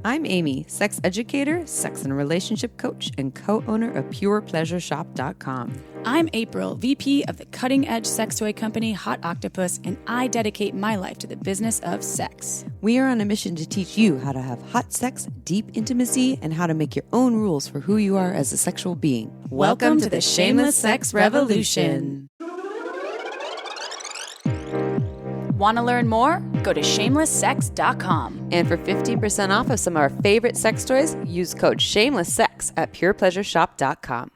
I'm Amy, sex educator, sex and relationship coach, and co-owner of PurePleasureShop.com. I'm April, VP of the cutting-edge sex toy company Hot Octopuss, and I dedicate my life to the business of sex. We are on a mission to teach you how to have hot sex, deep intimacy, and how to make your own rules for who you are as a sexual being. Welcome to the Shameless Sex Revolution. Want to learn more? Go to shamelesssex.com. And for 15% off of some of our favorite sex toys, use code SHAMELESSSEX at PurePleasureShop.com.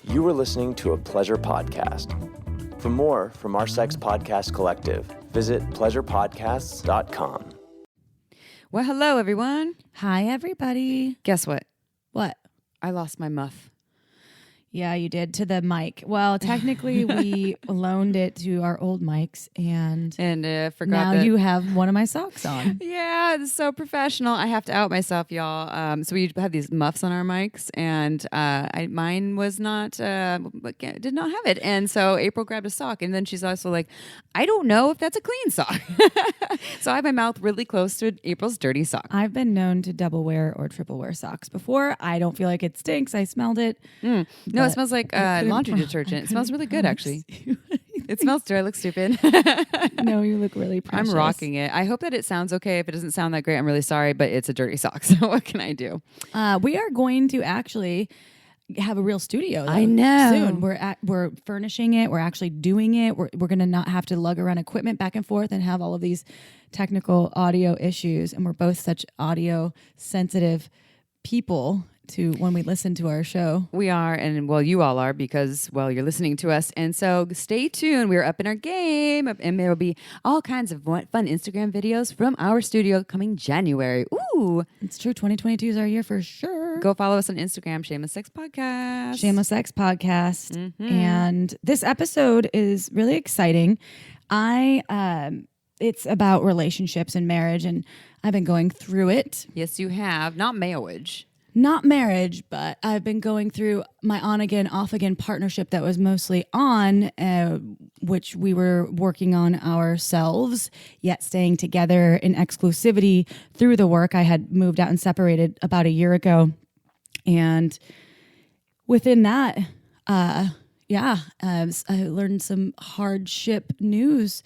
You were listening to a pleasure podcast. For more from our sex podcast collective, visit pleasurepodcasts.com. Well, hello, everyone. Hi, everybody. Guess what? What? I lost my muff. Yeah, you did, to the mic. Well, technically, we loaned it to our old mics, and forgot now that you have one of my socks on. Yeah, it's so professional. I have to out myself, y'all. So we have these muffs on our mics, and mine was not, did not have it. And so April grabbed a sock, and then she's also like, I don't know if that's a clean sock. So I have my mouth really close to April's dirty sock. I've been known to double wear or triple wear socks before. I don't feel like it stinks. I smelled it. No, it smells like laundry detergent. It smells really good, actually. It smells. Do I look stupid? No, you look really precious. I'm rocking it. I hope that it sounds okay. If it doesn't sound that great, I'm really sorry, but it's a dirty sock. So what can I do? We are going to actually have a real studio, though, I know. soon. We're furnishing it. We're actually doing it. We're going to not have to lug around equipment back and forth and have all of these technical audio issues. And we're both such audio sensitive people to when we listen to our show. We are, and well, you all are, because, well, you're listening to us. And so stay tuned. We're up in our game, and there will be all kinds of fun Instagram videos from our studio coming January. Ooh. It's true. 2022 is our year for sure. Go follow us on Instagram, Shameless Sex Podcast. Shameless Sex Podcast. Mm-hmm. And this episode is really exciting. It's about relationships and marriage, and I've been going through it. Yes, you have. Not marriage. Not marriage, but I've been going through my on-again, off-again partnership that was mostly on, which we were working on ourselves, yet staying together in exclusivity through the work. I had moved out and separated about a year ago. And within that, I learned some hardship news.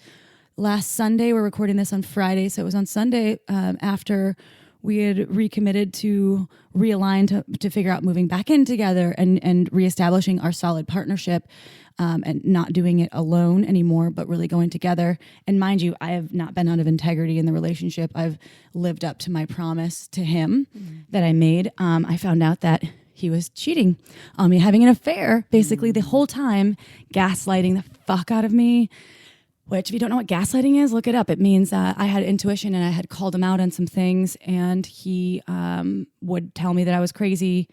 Last Sunday, we're recording this on Friday, so it was on Sunday after we had recommitted to realign to figure out moving back in together and reestablishing our solid partnership and not doing it alone anymore, but really going together. And mind you, I have not been out of integrity in the relationship. I've lived up to my promise to him that I made. I found out that he was cheating on me, having an affair basically the whole time, gaslighting the fuck out of me. Which, if you don't know what gaslighting is, look it up. It means I had intuition and I had called him out on some things, and he would tell me that I was crazy,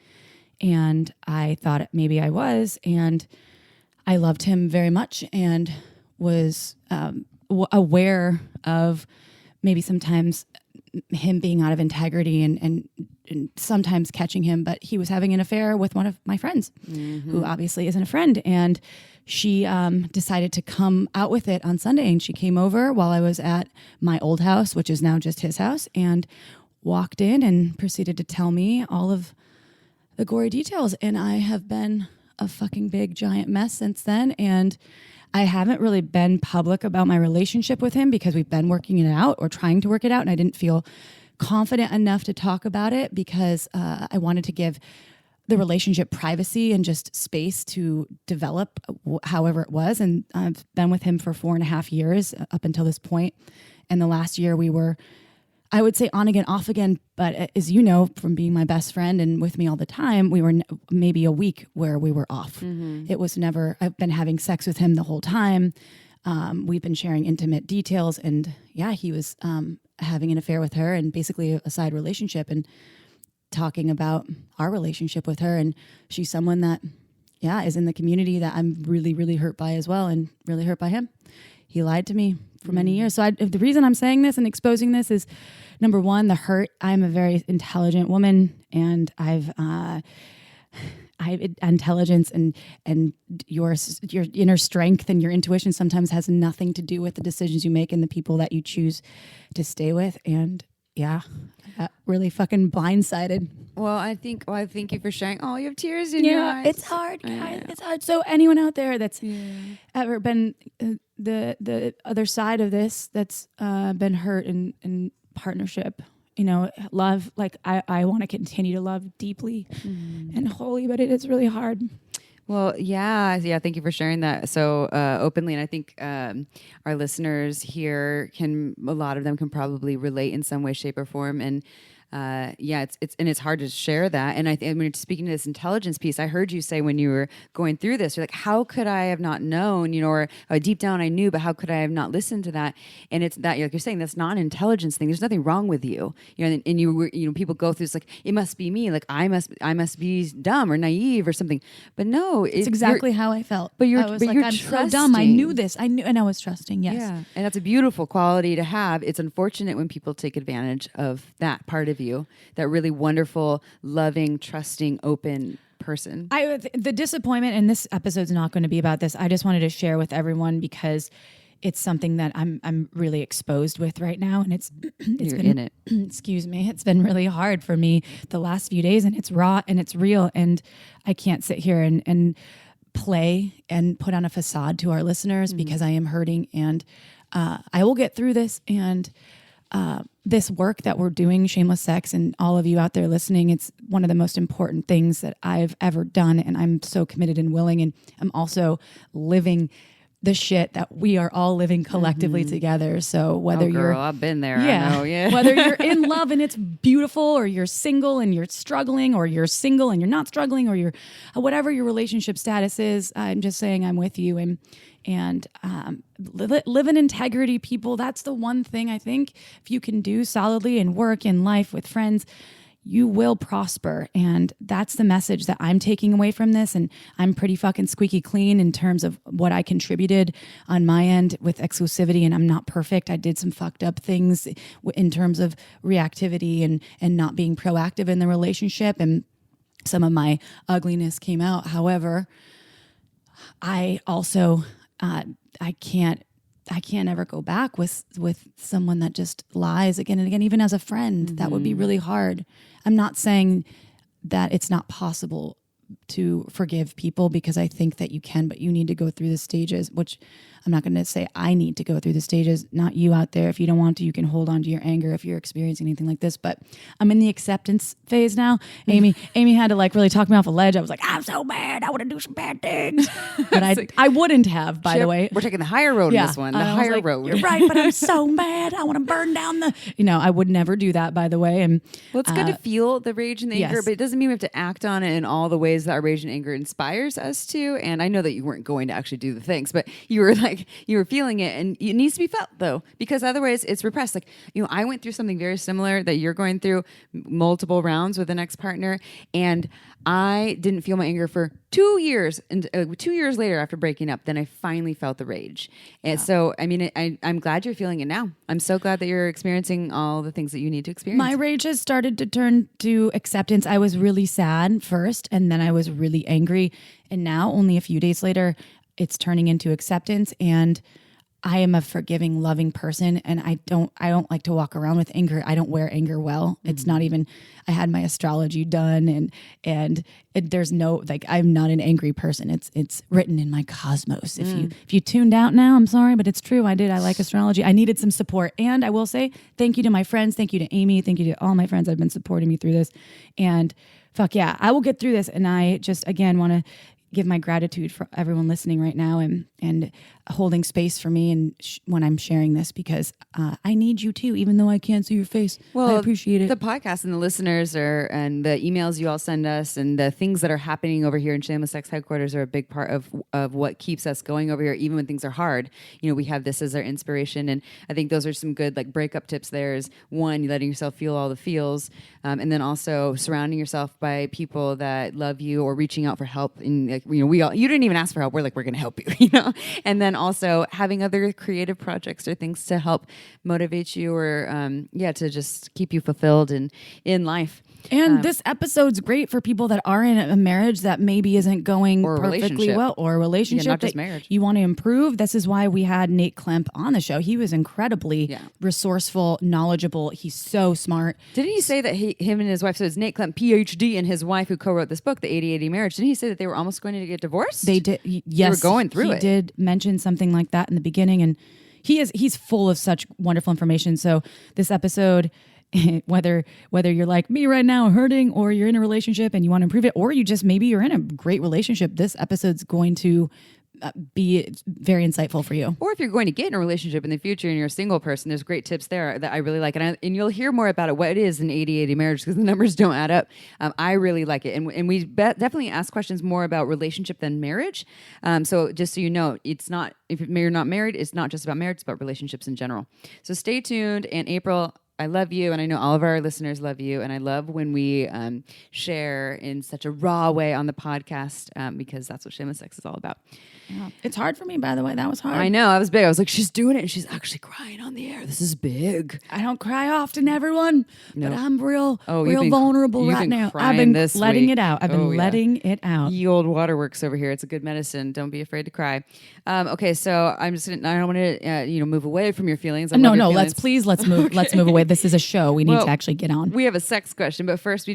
and I thought maybe I was, and I loved him very much and was aware of maybe sometimes him being out of integrity and sometimes catching him, but he was having an affair with one of my friends, who obviously isn't a friend, and she decided to come out with it on Sunday, and she came over while I was at my old house, which is now just his house, and walked in and proceeded to tell me all of the gory details. And I have been a fucking big giant mess since then. And I haven't really been public about my relationship with him because we've been working it out or trying to work it out. And I didn't feel confident enough to talk about it because I wanted to give the relationship privacy and just space to develop however it was. And I've been with him for 4.5 years up until this point. And the last year we were, I would say, on again, off again. But as you know, from being my best friend and with me all the time, we were maybe a week where we were off. It was never, I've been having sex with him the whole time. We've been sharing intimate details, and yeah, he was having an affair with her and basically a side relationship, and talking about our relationship with her. And she's someone that, is in the community that I'm really, really hurt by as well, and really hurt by him. He lied to me for many years. So the reason I'm saying this and exposing this is, number one, the hurt. I'm a very intelligent woman, and I've intelligence and your inner strength and your intuition sometimes has nothing to do with the decisions you make and the people that you choose to stay with. And got really fucking blindsided. Well, I thank you for sharing. Oh, you have tears in your eyes. It's hard, guys. It's hard. So anyone out there that's ever been the other side of this, that's been hurt in partnership, love, like I want to continue to love deeply and wholly, but it is really hard. Well, yeah. Thank you for sharing that so openly, and I think our listeners here a lot of them can probably relate in some way, shape, or form, and. It's hard to share that. And I think when you're speaking to this intelligence piece, I heard you say when you were going through this, you're like, how could I have not known, or deep down I knew, but how could I have not listened to that? And it's that, like you're saying, that's not an intelligence thing. There's nothing wrong with you, and you were, people go through this, like, it must be me. Like I must be dumb or naive or something, but no, it's exactly how I felt. But I was like, I'm so dumb. I knew this. And I was trusting. Yes. Yeah. And that's a beautiful quality to have. It's unfortunate when people take advantage of that part of you, that really wonderful, loving, trusting, open person. The disappointment, and this episode's not going to be about this. I just wanted to share with everyone because it's something that I'm really exposed with right now, and it's You're been, in it. Excuse me. It's been really hard for me the last few days, and it's raw and it's real, and I can't sit here and play and put on a facade to our listeners because I am hurting, and I will get through this. And this work that we're doing, Shameless Sex, and all of you out there listening, it's one of the most important things that I've ever done. And I'm so committed and willing. And I'm also living the shit that we are all living collectively together. So whether you're, I've been there. yeah, I know, yeah. whether you're in love and it's beautiful, or you're single and you're struggling, or you're single and you're not struggling, or you're whatever your relationship status is, I'm just saying I'm with you. And live in integrity, people. That's the one thing I think if you can do solidly in work, in life, with friends, you will prosper. And that's the message that I'm taking away from this. And I'm pretty fucking squeaky clean in terms of what I contributed on my end with exclusivity. And I'm not perfect. I did some fucked up things in terms of reactivity and not being proactive in the relationship. And some of my ugliness came out. However, I also... I can't ever go back with someone that just lies again and again, even as a friend. That would be really hard. I'm not saying that it's not possible to forgive people, because I think that you can, but you need to go through the stages, which I'm not going to say I need to go through the stages, not you out there. If you don't want to, you can hold on to your anger if you're experiencing anything like this, but I'm in the acceptance phase now. Amy had to like really talk me off a ledge. I was like, I'm so bad. I want to do some bad things, but I wouldn't have, by the way. We're taking the higher road in this one, the higher road. You're right, but I'm so mad. I want to burn down I would never do that, by the way. And well, it's good to feel the rage and the anger, but it doesn't mean we have to act on it in all the ways that our rage and anger inspires us to. And I know that you weren't going to actually do the things, but you were feeling it, and it needs to be felt though, because otherwise it's repressed. Like, I went through something very similar that you're going through, multiple rounds with an ex-partner, and I didn't feel my anger for 2 years. And 2 years later, after breaking up, then I finally felt the rage. And so, I mean, I'm glad you're feeling it now. I'm so glad that you're experiencing all the things that you need to experience. My rage has started to turn to acceptance. I was really sad first, and then I was really angry. And now, only a few days later, it's turning into acceptance. And I am a forgiving, loving person, and I don't like to walk around with anger. I don't wear anger well. It's not even, I had my astrology done, and there's no, like, I'm not an angry person. It's written in my cosmos. If you tuned out now, I'm sorry, but it's true. I like astrology. I needed some support. And I will say thank you to my friends. Thank you to Amy. Thank you to all my friends that have been supporting me through this. And fuck yeah, I will get through this. And I just, again, want to give my gratitude for everyone listening right now and holding space for me and when I'm sharing this, because I need you too, even though I can't see your face. Well, I appreciate it. The podcast and the listeners and the emails you all send us and the things that are happening over here in Shameless Sex headquarters are a big part of what keeps us going over here, even when things are hard. We have this as our inspiration, and I think those are some good like breakup tips. There's one, letting yourself feel all the feels, and then also surrounding yourself by people that love you or reaching out for help in like, you didn't even ask for help. We're like, we're going to help you, and then also having other creative projects or things to help motivate you or, to just keep you fulfilled in life. And this episode's great for people that are in a marriage that maybe isn't going perfectly well, or a relationship not just that marriage. You want to improve. This is why we had Nate Klemp on the show. He was incredibly resourceful, knowledgeable. He's so smart. Didn't he say that him and his wife, so it's Nate Klemp, PhD, and his wife who co-wrote this book, The 80-80 Marriage, didn't he say that they were almost going to get divorced? They did. Yes. They were going through it. He did mention something like that in the beginning, and he's full of such wonderful information. So this episode, whether you're like me right now hurting, or you're in a relationship and you want to improve it, or maybe you're in a great relationship, this episode's going to be very insightful for you. Or if you're going to get in a relationship in the future and you're a single person, there's great tips there that I really like. And you'll hear more about it, what it is an 80-80 marriage, because the numbers don't add up. I really like it. And we definitely ask questions more about relationship than marriage. So just so you know, it's not, if you're not married, it's not just about marriage, it's about relationships in general. So stay tuned. And April, I love you, and I know all of our listeners love you, and I love when we share in such a raw way on the podcast because that's what Shameless Sex is all about. Yeah. It's hard for me, by the way. That was hard. I know. I was big. I was like, she's doing it, and she's actually crying on the air. This is big. I don't cry often, everyone, but I'm real vulnerable right now. I've been letting it out. I've been letting it out. Ye old waterworks over here. It's a good medicine. Don't be afraid to cry. Okay, so I'm just gonna. I don't want to, move away from your feelings. No. Let's move. Let's move away. This is a show. We need to actually get on. We have a sex question, but first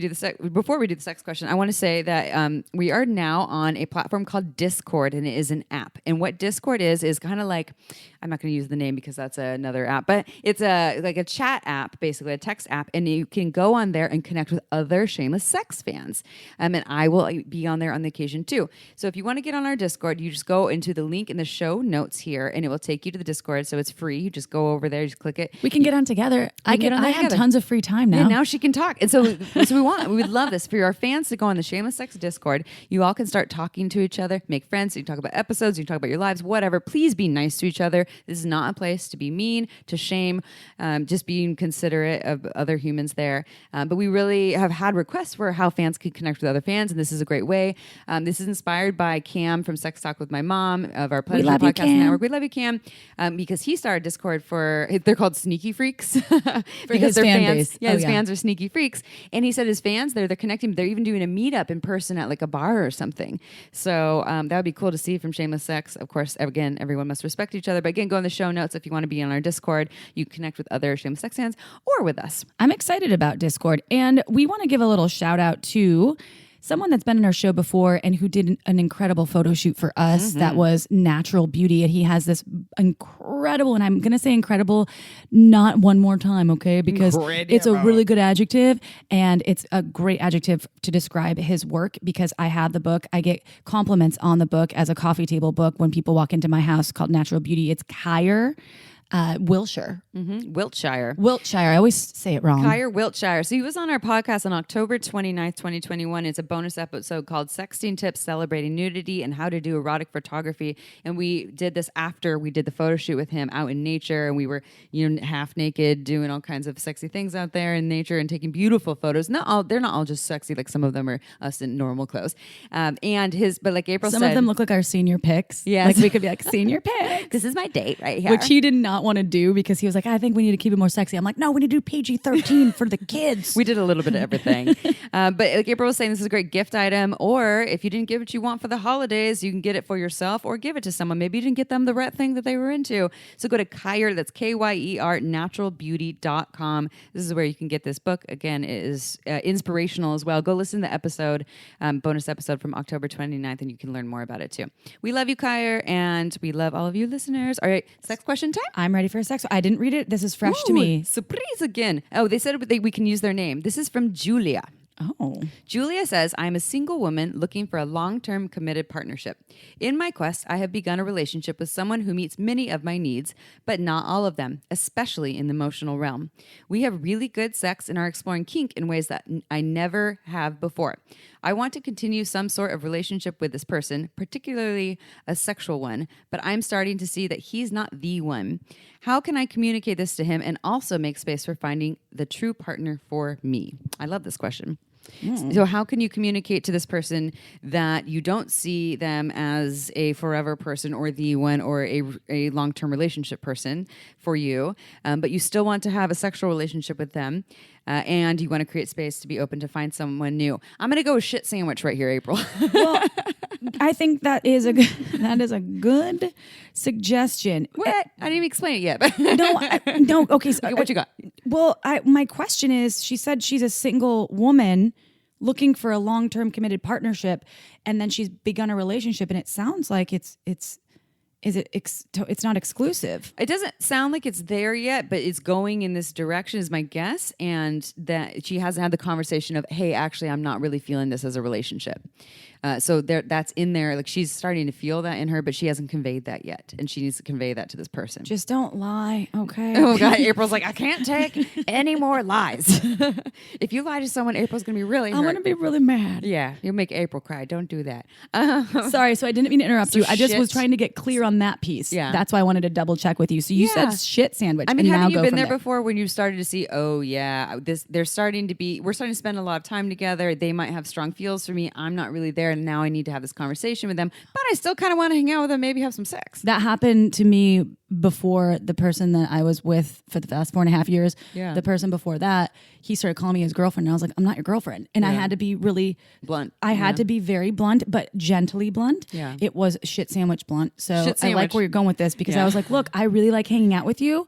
before we do the sex question, I want to say that we are now on a platform called Discord, and it is an app. And what Discord is kind of like, I'm not going to use the name because that's another app, but it's like a chat app, basically a text app, and you can go on there and connect with other Shameless Sex fans. And I will be on there on the occasion too. So if you want to get on our Discord, you just go into the link in the show notes here, and it will take you to the Discord. So it's free. You just go over there, just click it. We can get on together. I have tons of free time now. Yeah, now she can talk. And so we would love this for our fans to go on the Shameless Sex Discord. You all can start talking to each other, make friends. You can talk about episodes, you can talk about your lives, whatever. Please be nice to each other. This is not a place to be mean, to shame, just being considerate of other humans there. But we really have had requests for how fans can connect with other fans, and this is a great way. This is inspired by Cam from Sex Talk with My Mom of our Pleasure Podcast Network. We love you, Cam, because he started Discord they're called Sneaky Freaks. Because their fan base. Yeah, his fans are sneaky freaks. And he said his fans they're connecting. They're even doing a meetup in person at like a bar or something. So that would be cool to see from Shameless Sex. Of course, again, everyone must respect each other. But again, go in the show notes if you want to be on our Discord. You connect with other Shameless Sex fans or with us. I'm excited about Discord. And we want to give a little shout out to someone that's been in our show before and who did an incredible photo shoot for us that was Natural Beauty. And he has this incredible, and I'm going to say incredible, not one more time, okay? Because it's a really good adjective, and it's a great adjective to describe his work because I have the book. I get compliments on the book as a coffee table book when people walk into my house called Natural Beauty. It's Kyer Wilshire. Wiltshire. I always say it wrong. Kyer Wiltshire. So he was on our podcast on October 29th, 2021. It's a bonus episode called Sexting Tips, Celebrating Nudity, and How to Do Erotic Photography. And we did this after we did the photo shoot with him out in nature. And we were, half naked, doing all kinds of sexy things out there in nature and taking beautiful photos. They're not all just sexy. Like some of them are us in normal clothes. But like April said, some of them look like our senior pics. Yes. Like we could be like senior pics. This is my date right here. Which he did not want to do because he was like, I think we need to keep it more sexy. I'm like, no, we need to do PG-13 for the kids. We did a little bit of everything. But like April was saying, this is a great gift item. Or if you didn't get what you want for the holidays, you can get it for yourself or give it to someone. Maybe you didn't get them the right thing that they were into. So go to Kyer, that's Kyer, naturalbeauty.com. This is where you can get this book. Again, it is inspirational as well. Go listen to the episode, bonus episode from October 29th, and you can learn more about it too. We love you, Kyer, and we love all of you listeners. All right, sex question time? I'm ready for a sex. I didn't read it. This is fresh to me. Surprise again. Oh, they said we can use their name. This is from Julia. Oh. Julia says, I'm a single woman looking for a long-term committed partnership. In my quest, I have begun a relationship with someone who meets many of my needs, but not all of them, especially in the emotional realm. We have really good sex and are exploring kink in ways that I never have before. I want to continue some sort of relationship with this person, particularly a sexual one, but I'm starting to see that he's not the one. How can I communicate this to him and also make space for finding the true partner for me? I love this question. So how can you communicate to this person that you don't see them as a forever person or the one or a long-term relationship person for you, but you still want to have a sexual relationship with them, and you want to create space to be open to find someone new? I'm going to go with shit sandwich right here, April. Well, I think that is a good suggestion. What? I didn't even explain it yet. But No. Okay. So what you got? Well, my question is, she said she's a single woman looking for a long-term committed partnership, and then she's begun a relationship, and it sounds like it's not exclusive. It doesn't sound like it's there yet, but it's going in this direction is my guess. And that she hasn't had the conversation of, hey, actually, I'm not really feeling this as a relationship. So that's in there. Like, she's starting to feel that in her, but she hasn't conveyed that yet. And she needs to convey that to this person. Just don't lie, okay? Oh, God. April's like, I can't take any more lies. If you lie to someone, April's going to be really hurt. I'm going to be really mad. Yeah, you'll make April cry. Don't do that. Sorry, so I didn't mean to interrupt you. I just shit. was trying to get clear on that piece. Yeah. That's why I wanted to double check with you. So you said shit sandwich. I mean, and haven't now you go been from there before when you started to see, oh yeah, we're starting to spend a lot of time together. They might have strong feels for me. I'm not really there, and now I need to have this conversation with them. But I still kind of want to hang out with them, maybe have some sex. That happened to me before the person that I was with for the past 4.5 years. Yeah. The person before that, he started calling me his girlfriend, and I was like, I'm not your girlfriend. And I had to be really Blunt. I had to be very blunt, but gently blunt. Yeah. It was shit sandwich blunt. So Shit I like sandwich. where you're going with this, because Yeah. I was like, look, I really like hanging out with you.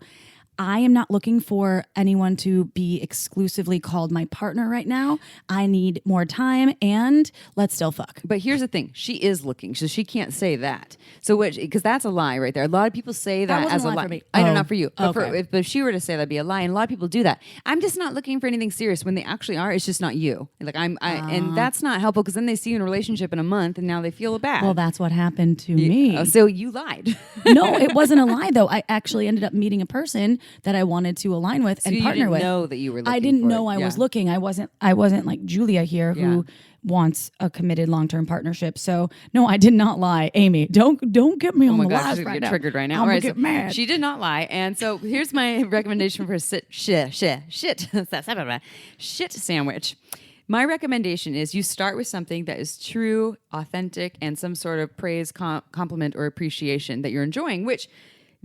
I am not looking for anyone to be exclusively called my partner right now. I need more time, and let's still fuck. But here's the thing: she is looking, so she can't say that. So, because that's a lie right there. A lot of people say that wasn't as a a lie lie. for me. I know, Oh. not for you. But Okay. if she were to say that'd be a lie, and a lot of people do that. I'm just not looking for anything serious. When they actually are, it's just not you. Like and that's not helpful, because then they see you in a relationship in a month, and now they feel bad. Well, that's what happened to me. So you lied. No, it wasn't a lie though. I actually ended up meeting a person that I wanted to align with and you partner didn't with. know that you were looking I didn't for know it. I was Yeah. looking. I wasn't like Julia here who wants a committed long-term partnership. So no, I did not lie. Amy, don't get me on Oh my the gosh, lies she's right get now. triggered right now. I'm All gonna right, get so mad. She did not lie. And so here's my recommendation for a shit sandwich. My recommendation is you start with something that is true, authentic, and some sort of praise, compliment, or appreciation that you're enjoying, which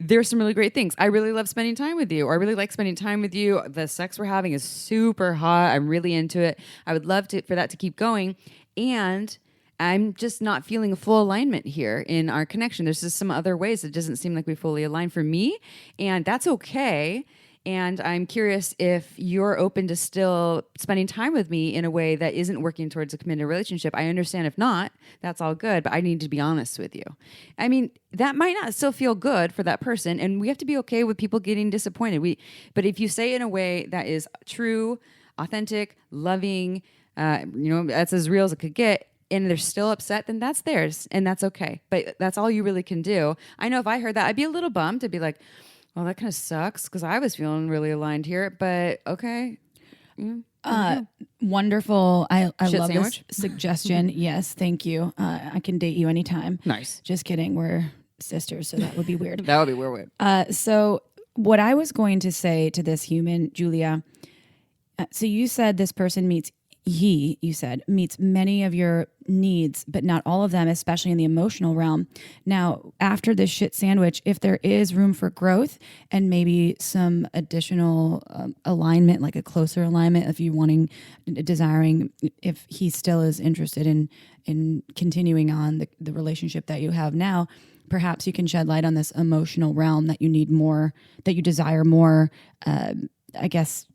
there's some really great things. I really love spending time with you, or I really like spending time with you. The sex we're having is super hot. I'm really into it. I would love for that to keep going. And I'm just not feeling a full alignment here in our connection. There's just some other ways it doesn't seem like we fully align for me, and that's okay. And I'm curious if you're open to still spending time with me in a way that isn't working towards a committed relationship. I understand if not, that's all good, but I need to be honest with you. I mean, that might not still feel good for that person, and we have to be okay with people getting disappointed. But if you say it in a way that is true, authentic, loving, that's as real as it could get, and they're still upset, then that's theirs, and that's okay. But that's all you really can do. I know if I heard that, I'd be a little bummed. I'd be like, well, that kind of sucks, because I was feeling really aligned here, but okay. Wonderful. I Shit love sandwich? this suggestion. Yes, thank you. I can date you anytime. Nice. Just kidding. We're sisters, so that would be weird. That would be weird. So what I was going to say to this human, Julia, so you said this person meets many of your needs, but not all of them, especially in the emotional realm. Now, after this shit sandwich, if there is room for growth and maybe some additional alignment, like a closer alignment, if you desiring, if he still is interested in continuing on the relationship that you have now, perhaps you can shed light on this emotional realm that you need more, that you desire more, I guess,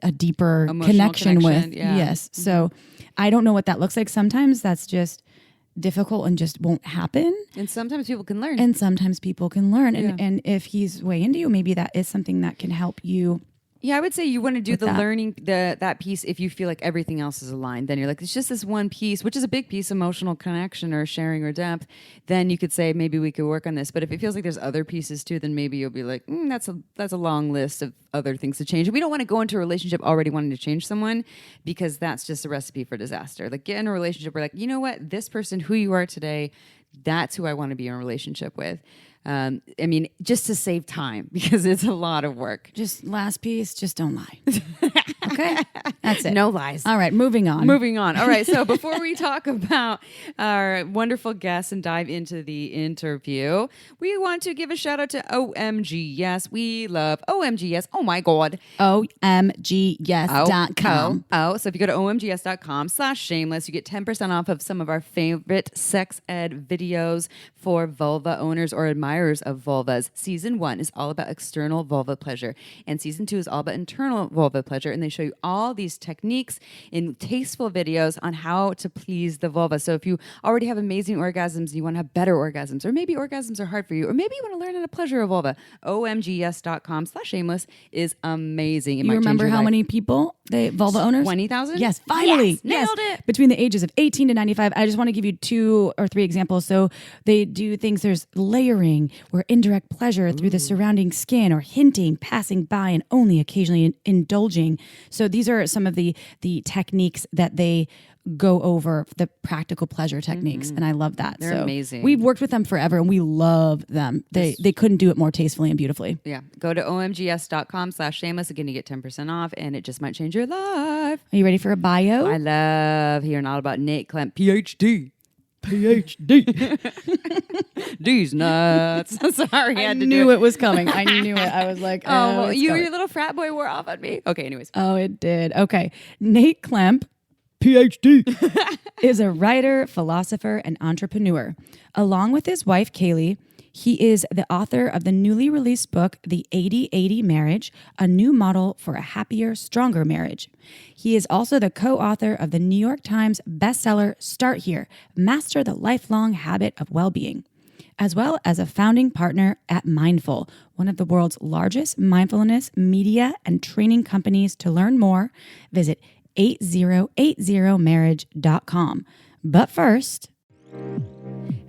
a deeper Emotional connection with. yeah. Yes. Mm-hmm. So I don't know what that looks like. Sometimes that's just difficult and just won't happen. And sometimes people can learn. And sometimes people can learn. Yeah. And if he's way into you, maybe that is something that can help you. Yeah, I would say you want to do the that. learning, that piece, if you feel like everything else is aligned. Then you're like, it's just this one piece, which is a big piece, emotional connection or sharing or depth. Then you could say, maybe we could work on this. But if it feels like there's other pieces too, then maybe you'll be like, that's a long list of other things to change. And we don't want to go into a relationship already wanting to change someone, because that's just a recipe for disaster. Like, get in a relationship where, like, you know what, this person, who you are today, that's who I want to be in a relationship with. I mean, just to save time, because it's a lot of work. Just last piece, just don't lie. Okay. That's it. No lies. All right. Moving on. Moving on. All right. So before we talk about our wonderful guests and dive into the interview, we want to give a shout out to OMG Yes. We love OMG Yes. Oh my God. OMGYes.com. So if you go to omgyes.com/shameless, you get 10% off of some of our favorite sex ed videos for vulva owners or admirers of vulvas. Season 1 is all about external vulva pleasure, and season 2 is all about internal vulva pleasure. And they show you all these techniques in tasteful videos on how to please the vulva. So if you already have amazing orgasms, you want to have better orgasms, or maybe orgasms are hard for you, or maybe you want to learn how to pleasure a vulva, omgyes.com/shameless is amazing. It You might remember change your how life. many people, vulva owners? 20,000? Yes, finally. Yes, nailed it. Between the ages of 18 to 95. I just want to give you 2 or 3 examples. So they do things, there's layering or indirect pleasure through the surrounding skin, or hinting, passing by, and only occasionally indulging. So these are some of the techniques that they go over, the practical pleasure techniques. And I love that. They're amazing. We've worked with them forever and we love them. They couldn't do it more tastefully and beautifully. Yeah. Go to omgs.com/shameless. Again, you get 10% off, and it just might change your life. Are you ready for a bio? I love hearing all about Nate Klemp, PhD. PhD. D's nuts. Sorry, I had to knew do it was coming. I knew it. I was like, Oh, it's your coming. little frat boy wore off on me. Okay, anyways. Oh, it did. Okay. Nate Klemp, PhD, is a writer, philosopher, and entrepreneur. Along with his wife, Kaley, he is the author of the newly released book, The 80-80 Marriage, a new model for a happier, stronger marriage. He is also the co-author of the New York Times bestseller, Start Here, Master the Lifelong Habit of Wellbeing, as well as a founding partner at Mindful, one of the world's largest mindfulness media and training companies. To learn more, visit 8080marriage.com. But first,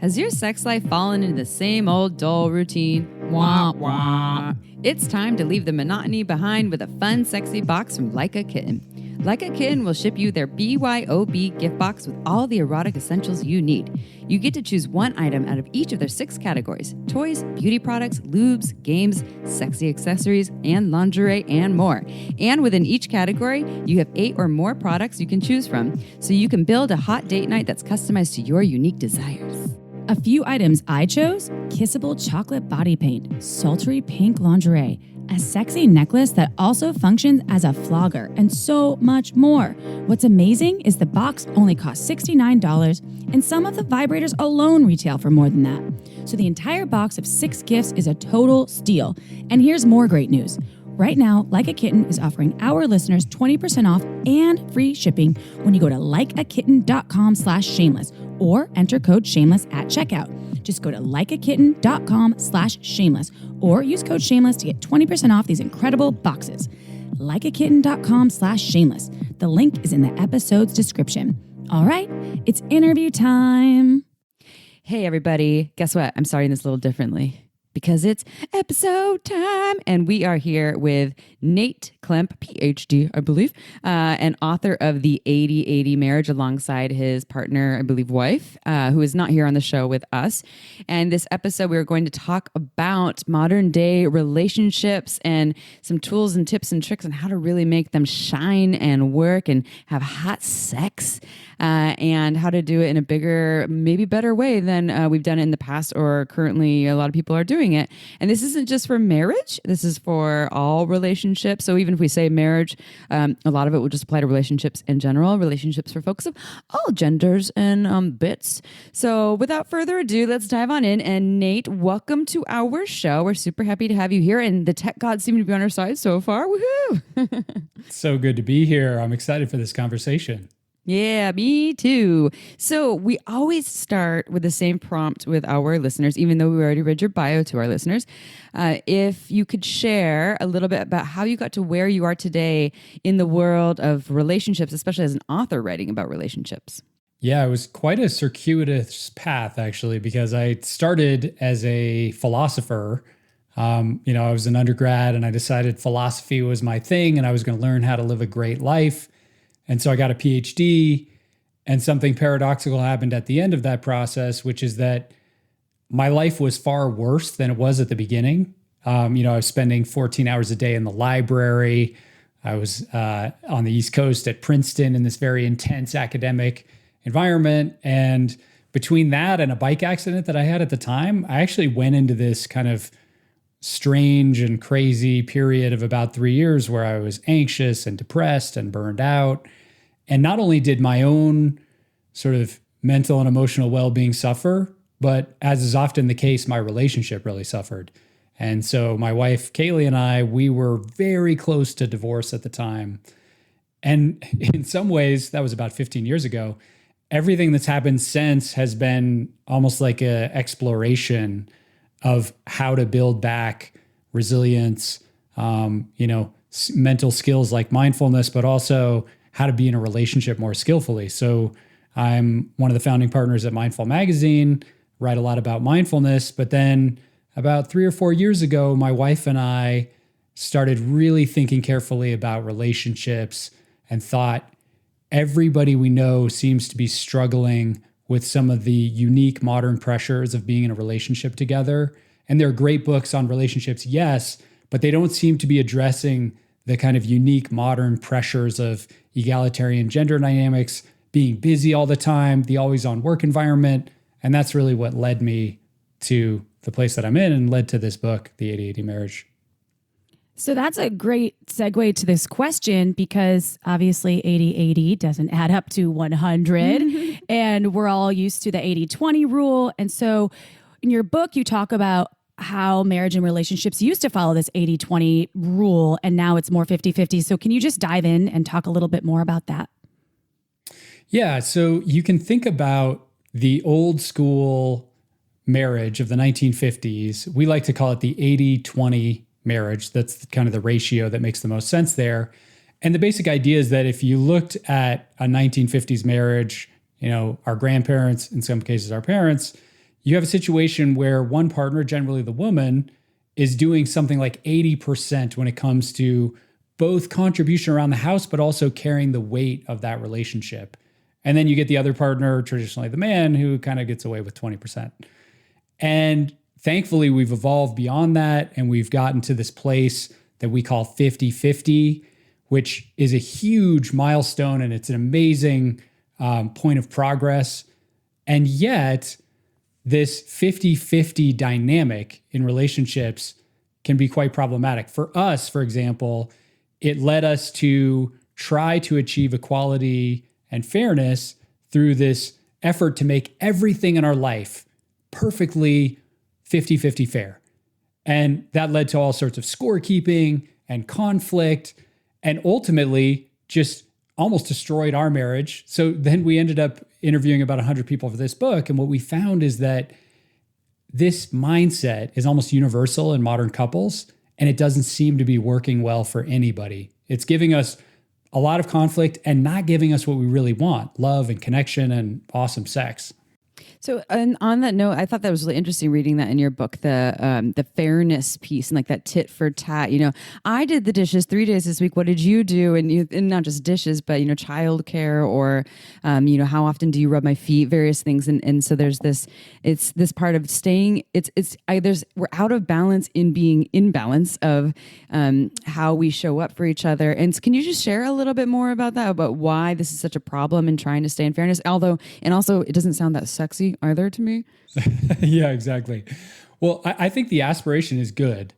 Has your sex life fallen into the same old dull routine? Wah, wah. It's time to leave the monotony behind with a fun, sexy box from Like a Kitten. Like a Kitten will ship you their BYOB gift box with all the erotic essentials you need. You get to choose one item out of each of their 6 categories: toys, beauty products, lubes, games, sexy accessories, and lingerie, and more. And within each category, you have 8 or more products you can choose from, so you can build a hot date night that's customized to your unique desires. a few items I chose: kissable chocolate body paint, sultry pink lingerie, a sexy necklace that also functions as a flogger, and so much more. What's amazing is the box only costs $69, and some of the vibrators alone retail for more than that. So the entire box of 6 gifts is a total steal. And here's more great news. Right now, Like a Kitten is offering our listeners 20% off and free shipping when you go to likeakitten.com/shameless or enter code shameless at checkout. Just go to likeakitten.com/shameless or use code shameless to get 20% off these incredible boxes. Likeakitten.com/shameless. The link is in the episode's description. All right, it's interview time. Hey, everybody. Guess what? I'm starting this a little differently because it's episode time. And we are here with Nate Klemp, PhD, I believe, and author of The 80-80 Marriage alongside his partner, I believe, wife, who is not here on the show with us. And this episode, we are going to talk about modern day relationships and some tools and tips and tricks on how to really make them shine and work and have hot sex, and how to do it in a bigger, maybe better way than we've done it in the past, or currently a lot of people are doing it. And this isn't just for marriage. This is for all relationships. So even if we say marriage, a lot of it will just apply to relationships in general, relationships for folks of all genders and bits. So without further ado, let's dive on in. And Nate, welcome to our show. We're super happy to have you here. And the tech gods seem to be on our side so far. Woohoo! So good to be here. I'm excited for this conversation. Yeah, me too. So we always start with the same prompt with our listeners, even though we already read your bio to our listeners. If you could share a little bit about how you got to where you are today in the world of relationships, especially as an author writing about relationships. Yeah, it was quite a circuitous path, actually, because I started as a philosopher. I was an undergrad and I decided philosophy was my thing and I was going to learn how to live a great life. And so I got a PhD, and something paradoxical happened at the end of that process, which is that my life was far worse than it was at the beginning. I was spending 14 hours a day in the library. I was on the East Coast at Princeton in this very intense academic environment. And between that and a bike accident that I had at the time, I actually went into this kind of strange and crazy period of about 3 years where I was anxious and depressed and burned out. And not only did my own sort of mental and emotional well-being suffer, but as is often the case, my relationship really suffered. And so my wife, Kaley, and I, we were very close to divorce at the time. And in some ways, that was about 15 years ago. Everything that's happened since has been almost like an exploration of how to build back resilience, mental skills like mindfulness, but also how to be in a relationship more skillfully. So I'm one of the founding partners at Mindful Magazine, write a lot about mindfulness. But then about 3 or 4 years ago, my wife and I started really thinking carefully about relationships and thought everybody we know seems to be struggling with some of the unique modern pressures of being in a relationship together. And there are great books on relationships, yes, but they don't seem to be addressing the kind of unique modern pressures of egalitarian gender dynamics, being busy all the time, the always on work environment. And that's really what led me to the place that I'm in and led to this book, The 80/80 Marriage. So that's a great segue to this question, because obviously 80/80 doesn't add up to 100 and we're all used to the 80/20 rule. And so in your book, you talk about how marriage and relationships used to follow this 80/20 rule and now it's more 50/50. So can you just dive in and talk a little bit more about that? Yeah, so you can think about the old school marriage of the 1950s. We like to call it the 80/20 marriage. That's kind of the ratio that makes the most sense there. And the basic idea is that if you looked at a 1950s marriage, our grandparents, in some cases our parents, you have a situation where one partner, generally the woman, is doing something like 80% when it comes to both contribution around the house, but also carrying the weight of that relationship. And then you get the other partner, traditionally the man, who kind of gets away with 20%. And thankfully, we've evolved beyond that, and we've gotten to this place that we call 50/50, which is a huge milestone, and it's an amazing point of progress. And yet, this 50/50 dynamic in relationships can be quite problematic. For us, for example, it led us to try to achieve equality and fairness through this effort to make everything in our life perfectly 50/50 fair. And that led to all sorts of scorekeeping and conflict, and ultimately just almost destroyed our marriage. So then we ended up interviewing about 100 people for this book. And what we found is that this mindset is almost universal in modern couples, and it doesn't seem to be working well for anybody. It's giving us a lot of conflict and not giving us what we really want: love and connection and awesome sex. So, and on that note, I thought that was really interesting reading that in your book, the fairness piece and like that tit for tat. I did the dishes 3 days this week. What did you do? And not just dishes, but childcare, or how often do you rub my feet? Various things. And so there's this. It's this part of staying. We're out of balance in being in balance of how we show up for each other. And can you just share a little bit more about that? About why this is such a problem in trying to stay in fairness? And also, it doesn't sound that sexy either to me. Yeah, exactly. Well, I think the aspiration is good.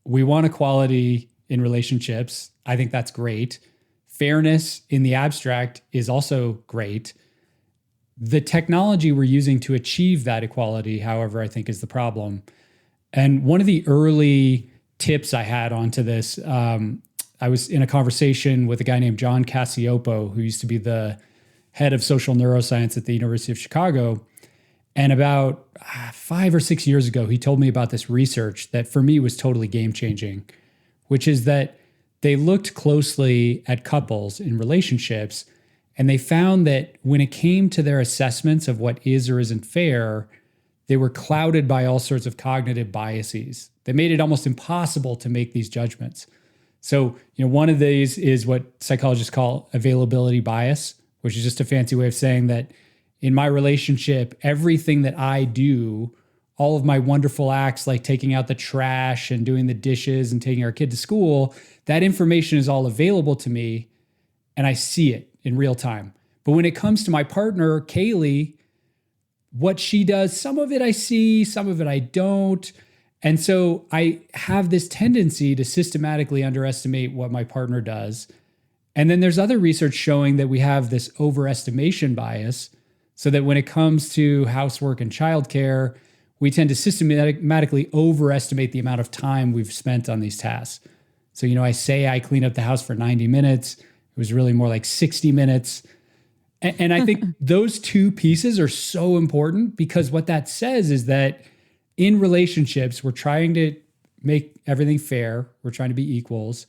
We want equality in relationships. I think that's great. Fairness in the abstract is also great. The technology we're using to achieve that equality, however, I think is the problem. And one of the early tips I had onto this, I was in a conversation with a guy named John Cassiopo, who used to be the head of social neuroscience at the University of Chicago. And about 5 or 6 years ago, he told me about this research that for me was totally game-changing, which is that they looked closely at couples in relationships, and they found that when it came to their assessments of what is or isn't fair, they were clouded by all sorts of cognitive biases that made it almost impossible to make these judgments. So, one of these is what psychologists call availability bias, which is just a fancy way of saying that in my relationship, everything that I do all of my wonderful acts, like taking out the trash and doing the dishes and taking our kid to school, that information is all available to me and I see it in real time. But when it comes to my partner, Kaley, what she does, some of it I see, some of it I don't. And so I have this tendency to systematically underestimate what my partner does. And then there's other research showing that we have this overestimation bias, so that when it comes to housework and childcare, we tend to systematically overestimate the amount of time we've spent on these tasks. So, I say I clean up the house for 90 minutes. It was really more like 60 minutes. And I think those two pieces are so important, because what that says is that in relationships, we're trying to make everything fair. We're trying to be equals.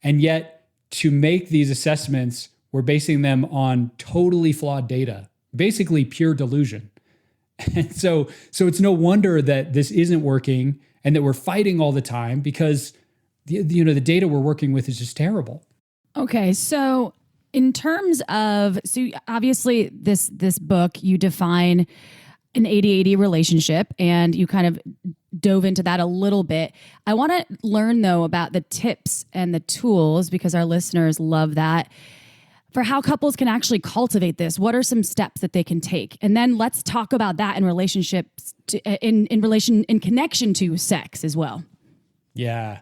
And yet, to make these assessments, we're basing them on totally flawed data, basically pure delusion. And so it's no wonder that this isn't working and that we're fighting all the time, because the data we're working with is just terrible. Okay, so in terms of, obviously this book, you define an 80-80 relationship, and you kind of dove into that a little bit. I want to learn, though, about the tips and the tools, because our listeners love that, for how couples can actually cultivate this. What are some steps that they can take? And then let's talk about that in relationships, in connection to sex as well. Yeah.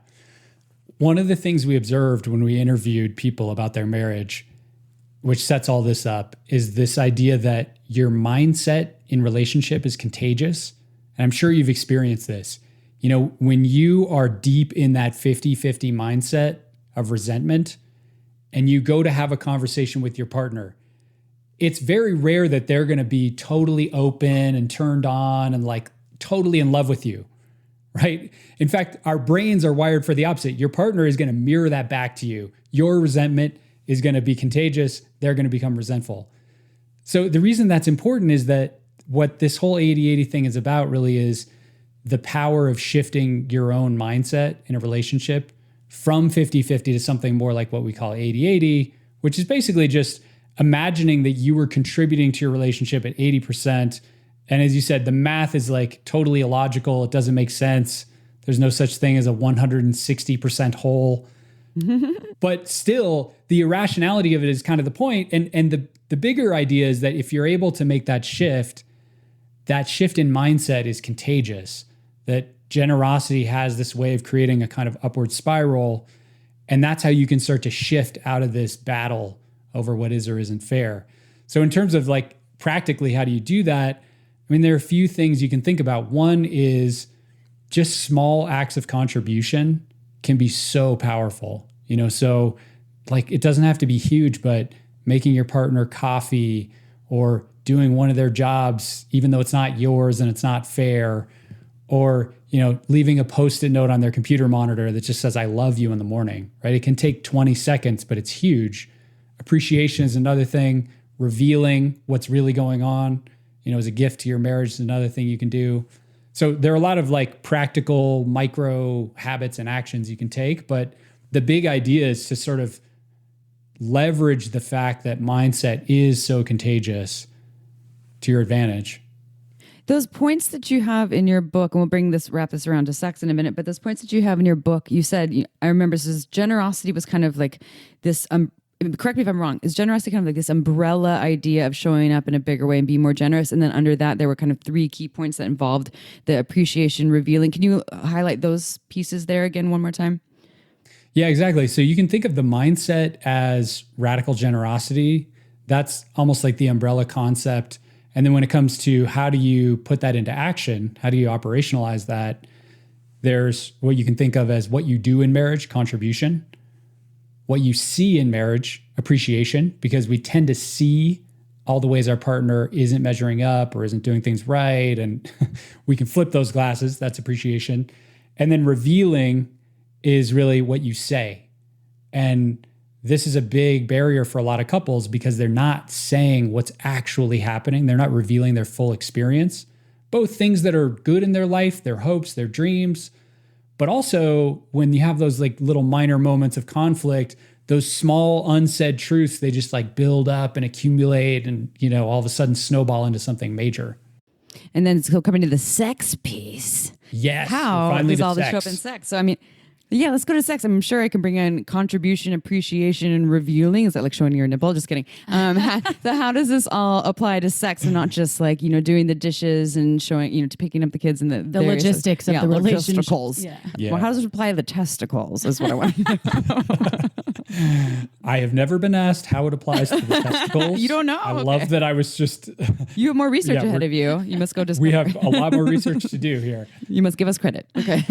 One of the things we observed when we interviewed people about their marriage, which sets all this up, is this idea that your mindset in relationship is contagious. And I'm sure you've experienced this. When you are deep in that 50-50 mindset of resentment, and you go to have a conversation with your partner, it's very rare that they're going to be totally open and turned on and like totally in love with you, right? In fact, our brains are wired for the opposite. Your partner is going to mirror that back to you. Your resentment is going to be contagious. They're going to become resentful. So the reason that's important is that what this whole 80-80 thing is about really is the power of shifting your own mindset in a relationship from 50-50 to something more like what we call 80-80, which is basically just imagining that you were contributing to your relationship at 80%. And as you said, the math is like totally illogical. It doesn't make sense. There's no such thing as a 160% whole. But still, the irrationality of it is kind of the point. And the bigger idea is that if you're able to make that shift in mindset is contagious, that generosity has this way of creating a kind of upward spiral. And that's how you can start to shift out of this battle over what is or isn't fair. So in terms of like practically, how do you do that? I mean, there are a few things you can think about. One is just small acts of contribution can be so powerful. So like it doesn't have to be huge, but making your partner coffee or doing one of their jobs, even though it's not yours and it's not fair, or leaving a Post-it note on their computer monitor that just says, "I love you" in the morning, right? It can take 20 seconds, but it's huge. Appreciation is another thing. Revealing what's really going on, as a gift to your marriage is another thing you can do. So there are a lot of like practical micro habits and actions you can take, but the big idea is to sort of leverage the fact that mindset is so contagious to your advantage. Those points that you have in your book, and we'll wrap this around to sex in a minute, but those points that you have in your book, you said, I remember generosity was kind of like this, correct me if I'm wrong, is generosity kind of like this umbrella idea of showing up in a bigger way and being more generous? And then under that, there were kind of 3 key points that involved the appreciation, revealing. Can you highlight those pieces there again one more time? Yeah, exactly. So you can think of the mindset as radical generosity. That's almost like the umbrella concept. And then when it comes to how do you put that into action, how do you operationalize that, there's what you can think of as what you do in marriage, contribution, what you see in marriage, appreciation, because we tend to see all the ways our partner isn't measuring up or isn't doing things right. And we can flip those glasses, that's appreciation. And then revealing is really what you say. And this is a big barrier for a lot of couples because they're not saying what's actually happening. They're not revealing their full experience, both things that are good in their life, their hopes, their dreams, but also when you have those like little minor moments of conflict, those small unsaid truths, they just like build up and accumulate and, all of a sudden snowball into something major. And then so coming to the sex piece. Yes. How finally does to all this show sex. up in sex? So, I mean, yeah, let's go to sex. I'm sure I can bring in contribution, appreciation, and revealing. Is that like showing your nipple? Just kidding. So how does this all apply to sex and not just like, doing the dishes and showing, to picking up the kids and the various, logistics of the relationship. Logisticals. Yeah. Well, how does it apply to the testicles is what I want to know. I have never been asked how it applies to the testicles. You don't know? I Okay. love that I was just... You have more research Yeah, ahead of you. You must go discover. we have a lot more research to do here. You must give us credit. Okay.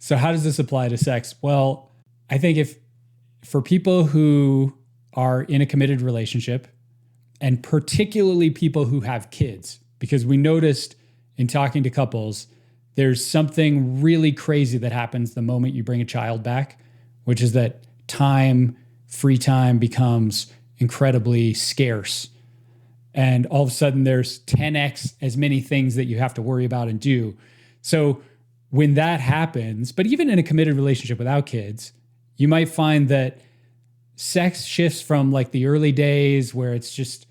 So how does this apply to sex? Well, I think if for people who are in a committed relationship, and particularly people who have kids, because we noticed in talking to couples, there's something really crazy that happens the moment you bring a child back, which is that free time becomes incredibly scarce. And all of a sudden there's 10x as many things that you have to worry about and do. So when that happens, but even in a committed relationship without kids, you might find that sex shifts from like the early days where it's just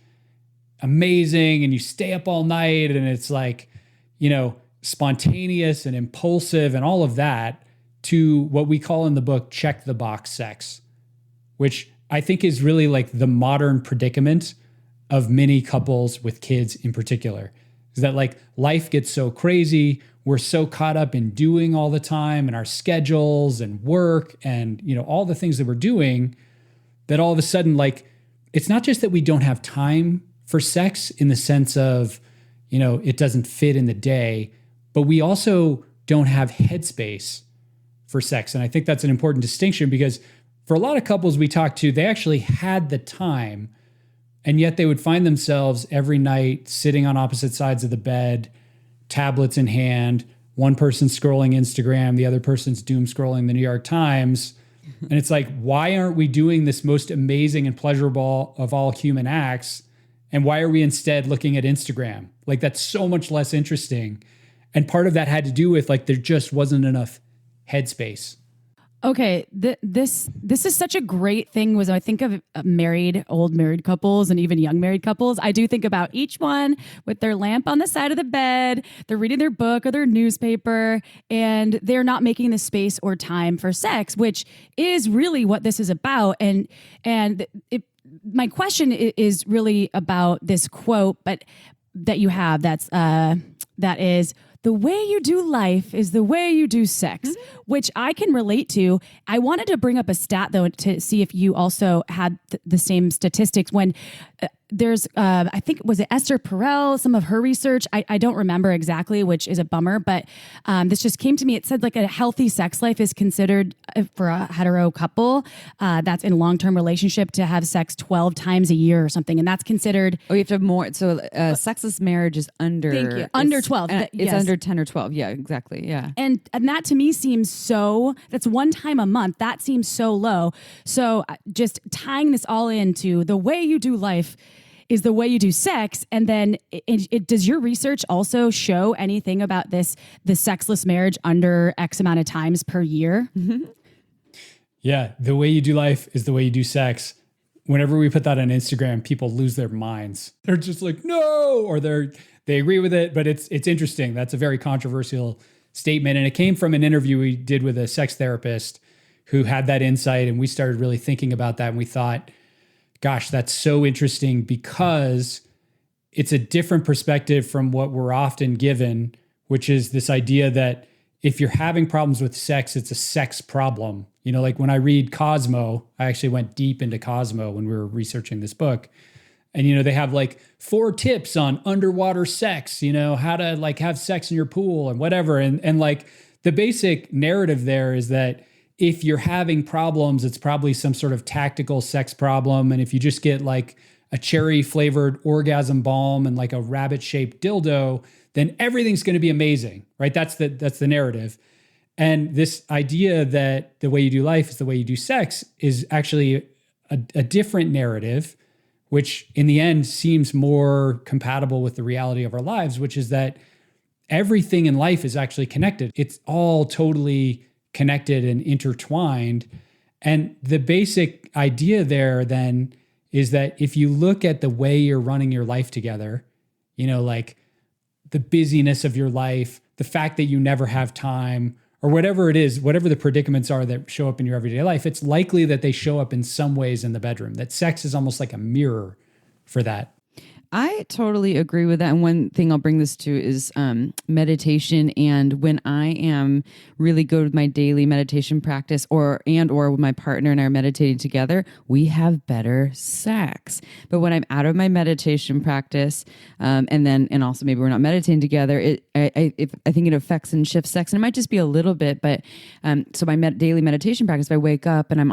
amazing and you stay up all night and it's like, spontaneous and impulsive and all of that, to what we call in the book check the box sex, which I think is really like the modern predicament of many couples with kids in particular. Is that like life gets so crazy, we're so caught up in doing all the time and our schedules and work and all the things that we're doing, that all of a sudden, like, it's not just that we don't have time for sex in the sense of, it doesn't fit in the day, but we also don't have headspace for sex. And I think that's an important distinction, because for a lot of couples we talked to, they actually had the time, and yet they would find themselves every night sitting on opposite sides of the bed, tablets in hand, one person scrolling Instagram, the other person's doom scrolling the New York Times. And it's like, why aren't we doing this most amazing and pleasurable of all human acts? And why are we instead looking at Instagram? Like, that's so much less interesting. And part of that had to do with like, there just wasn't enough headspace. Okay, this is such a great thing. When I think of old married couples and even young married couples, I do think about each one with their lamp on the side of the bed. They're reading their book or their newspaper, and they're not making the space or time for sex, which is really what this is about. My question is really about this quote, but that you have that is, the way you do life is the way you do sex, which I can relate to. I wanted to bring up a stat, though, to see if you also had the same statistics. When there's, I think, was it Esther Perel, some of her research? I don't remember exactly, which is a bummer, but this just came to me. It said like a healthy sex life is considered for a hetero couple that's in a long-term relationship to have sex 12 times a year or something. And that's considered... Oh, you have to have more. So sexless marriage is under... Thank you. Under 12. It's Yes. under 10 or 12. Yeah, exactly. Yeah. And that to me seems so, that's one time a month. That seems so low. So just tying this all into the way you do life is the way you do sex. And then does your research also show anything about the sexless marriage under X amount of times per year? Mm-hmm. Yeah. The way you do life is the way you do sex. Whenever we put that on Instagram, people lose their minds. They're just like, no, or they agree with it, but it's interesting. That's a very controversial statement. And it came from an interview we did with a sex therapist who had that insight. And we started really thinking about that. And we thought, gosh, that's so interesting, because it's a different perspective from what we're often given, which is this idea that if you're having problems with sex, it's a sex problem. Like when I read Cosmo, I actually went deep into Cosmo when we were researching this book. And, they have like 4 tips on underwater sex, how to like have sex in your pool and whatever. And like the basic narrative there is that if you're having problems, it's probably some sort of tactical sex problem. And if you just get like a cherry flavored orgasm balm and like a rabbit shaped dildo, then everything's going to be amazing, right? That's the narrative. And this idea that the way you do life is the way you do sex is actually a different narrative, which in the end seems more compatible with the reality of our lives, which is that everything in life is actually connected. It's all totally connected and intertwined. And the basic idea there then is that if you look at the way you're running your life together, like the busyness of your life, the fact that you never have time, or whatever it is, whatever the predicaments are that show up in your everyday life, it's likely that they show up in some ways in the bedroom, that sex is almost like a mirror for that. I totally agree with that. And one thing I'll bring this to is meditation. And when I am really good with my daily meditation practice or with my partner and I are meditating together, we have better sex. But when I'm out of my meditation practice, and also maybe we're not meditating together, I think it affects and shifts sex. And it might just be a little bit, but so my daily meditation practice, if I wake up and I'm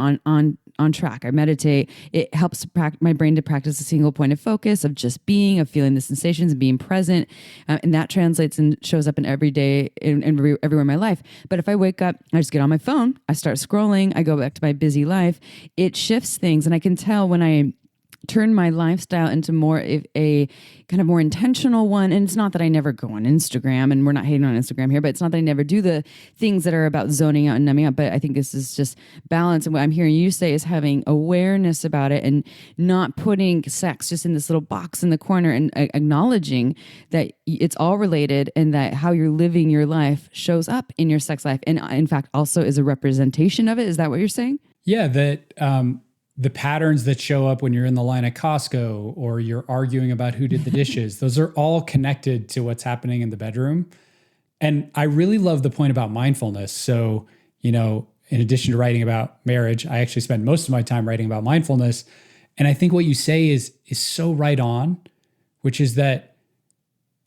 on track, I meditate, it helps my brain to practice a single point of focus of just being, of feeling the sensations and being present. And that translates and shows up in every day everywhere in my life. But if I wake up, I just get on my phone, I start scrolling, I go back to my busy life, it shifts things. And I can tell when I turn my lifestyle into more a kind of more intentional one. And it's not that I never go on Instagram, and we're not hating on Instagram here, but it's not that I never do the things that are about zoning out and numbing out. But I think this is just balance. And what I'm hearing you say is having awareness about it and not putting sex just in this little box in the corner, and acknowledging that it's all related and that how you're living your life shows up in your sex life. And in fact, also is a representation of it. Is that what you're saying? Yeah, that the patterns that show up when you're in the line at Costco or you're arguing about who did the dishes, those are all connected to what's happening in the bedroom. And I really love the point about mindfulness. So, in addition to writing about marriage, I actually spend most of my time writing about mindfulness. And I think what you say is so right on, which is that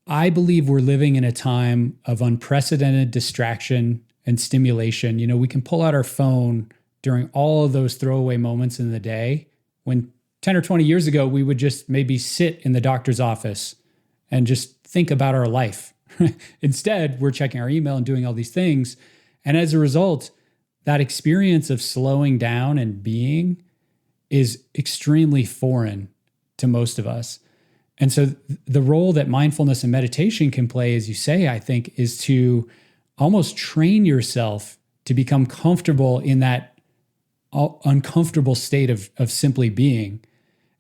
I believe we're living in a time of unprecedented distraction and stimulation. We can pull out our phone during all of those throwaway moments in the day, when 10 or 20 years ago, we would just maybe sit in the doctor's office and just think about our life. Instead, we're checking our email and doing all these things. And as a result, that experience of slowing down and being is extremely foreign to most of us. And so the role that mindfulness and meditation can play, as you say, I think, is to almost train yourself to become comfortable in that uncomfortable state of simply being.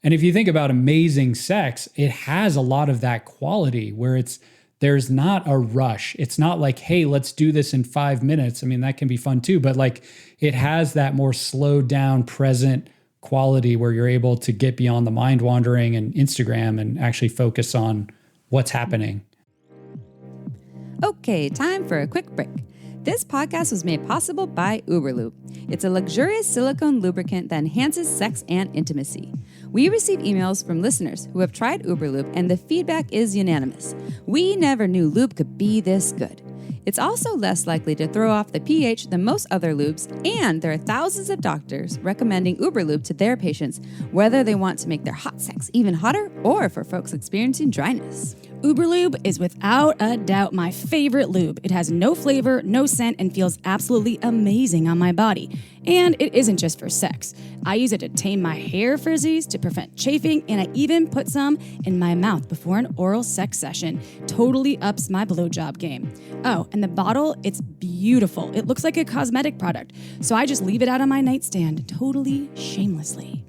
And if you think about amazing sex, it has a lot of that quality where there's not a rush. It's not like, hey, let's do this in 5 minutes. I mean, that can be fun too, but like it has that more slowed down, present quality where you're able to get beyond the mind wandering and Instagram and actually focus on what's happening. Okay, time for a quick break. This podcast was made possible by Uberlube. It's a luxurious silicone lubricant that enhances sex and intimacy. We receive emails from listeners who have tried Uberlube, and the feedback is unanimous. We never knew lube could be this good. It's also less likely to throw off the pH than most other lubes, and there are thousands of doctors recommending Uberlube to their patients, whether they want to make their hot sex even hotter or for folks experiencing dryness. Uberlube is without a doubt my favorite lube. It has no flavor, no scent, and feels absolutely amazing on my body. And it isn't just for sex. I use it to tame my hair frizzies, to prevent chafing, and I even put some in my mouth before an oral sex session. Totally ups my blowjob game. Oh, and the bottle, it's beautiful. It looks like a cosmetic product, so I just leave it out on my nightstand, totally shamelessly.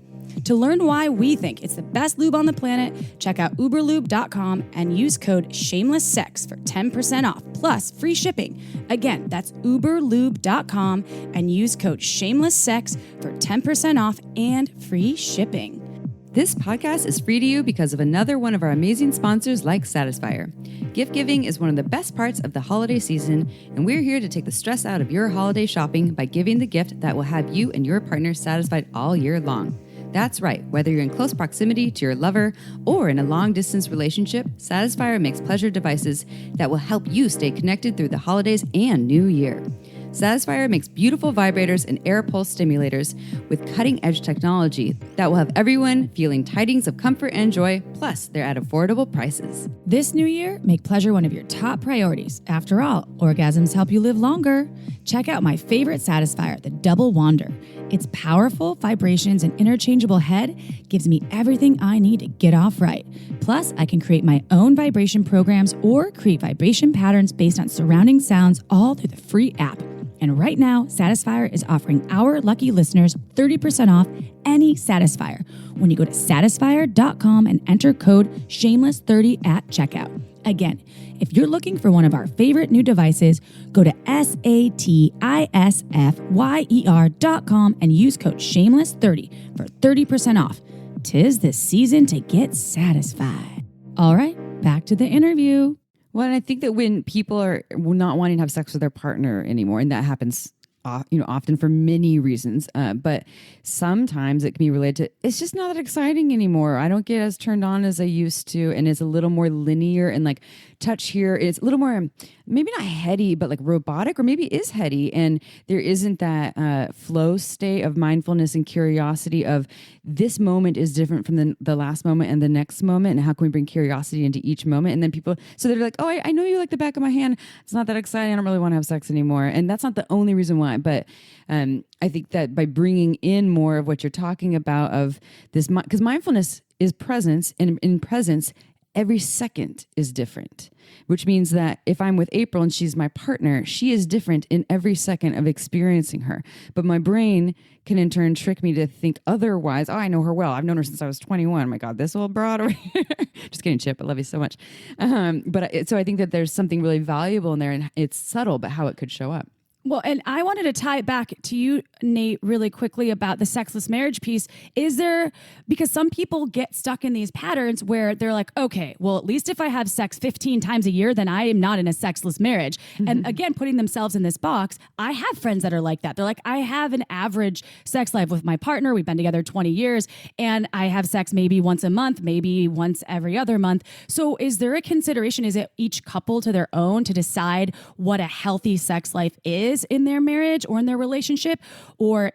To learn why we think it's the best lube on the planet, check out uberlube.com and use code SHAMELESSSEX for 10% off, plus free shipping. Again, that's uberlube.com and use code SHAMELESSSEX for 10% off and free shipping. This podcast is free to you because of another one of our amazing sponsors like Satisfyer. Gift giving is one of the best parts of the holiday season, and we're here to take the stress out of your holiday shopping by giving the gift that will have you and your partner satisfied all year long. That's right, whether you're in close proximity to your lover or in a long-distance relationship, Satisfyer makes pleasure devices that will help you stay connected through the holidays and New Year. Satisfyer makes beautiful vibrators and air pulse stimulators with cutting-edge technology that will have everyone feeling tidings of comfort and joy, plus they're at affordable prices. This new year, make pleasure one of your top priorities. After all, orgasms help you live longer. Check out my favorite Satisfyer, the Double Wander. Its powerful vibrations and interchangeable head gives me everything I need to get off right. Plus, I can create my own vibration programs or create vibration patterns based on surrounding sounds all through the free app. And right now, Satisfyer is offering our lucky listeners 30% off any Satisfyer when you go to satisfyer.com and enter code shameless30 at checkout. Again, if you're looking for one of our favorite new devices, go to satisfyer.com and use code shameless30 for 30% off. 'Tis the season to get satisfied. All right, back to the interview. Well, and I think that when people are not wanting to have sex with their partner anymore, and that happens, often for many reasons, but sometimes it can be related to it's just not that exciting anymore. I don't get as turned on as I used to, and it's a little more linear and like touch here. It's a little more maybe not heady, but like robotic, or maybe it is heady, and there isn't that flow state of mindfulness and curiosity of this moment is different from the last moment and the next moment, and how can we bring curiosity into each moment? And then people, so they're like, oh, I know you like the back of my hand. It's not that exciting. I don't really want to have sex anymore. And that's not the only reason why, but I think that by bringing in more of what you're talking about of this, because mindfulness is presence, and in presence, every second is different, which means that if I'm with April and she's my partner, she is different in every second of experiencing her. But my brain can in turn trick me to think otherwise. Oh, I know her well. I've known her since I was 21. Oh my God, this old broad over here. Just kidding, Chip. I love you so much. So I think that there's something really valuable in there, and it's subtle, but how it could show up. Well, and I wanted to tie it back to you, Nate, really quickly about the sexless marriage piece. Is there, because some people get stuck in these patterns where they're like, okay, well, at least if I have sex 15 times a year, then I am not in a sexless marriage. Mm-hmm. And again, putting themselves in this box, I have friends that are like that. They're like, I have an average sex life with my partner. We've been together 20 years and I have sex maybe once a month, maybe once every other month. So is there a consideration? Is it each couple to their own to decide what a healthy sex life is in their marriage or in their relationship? Or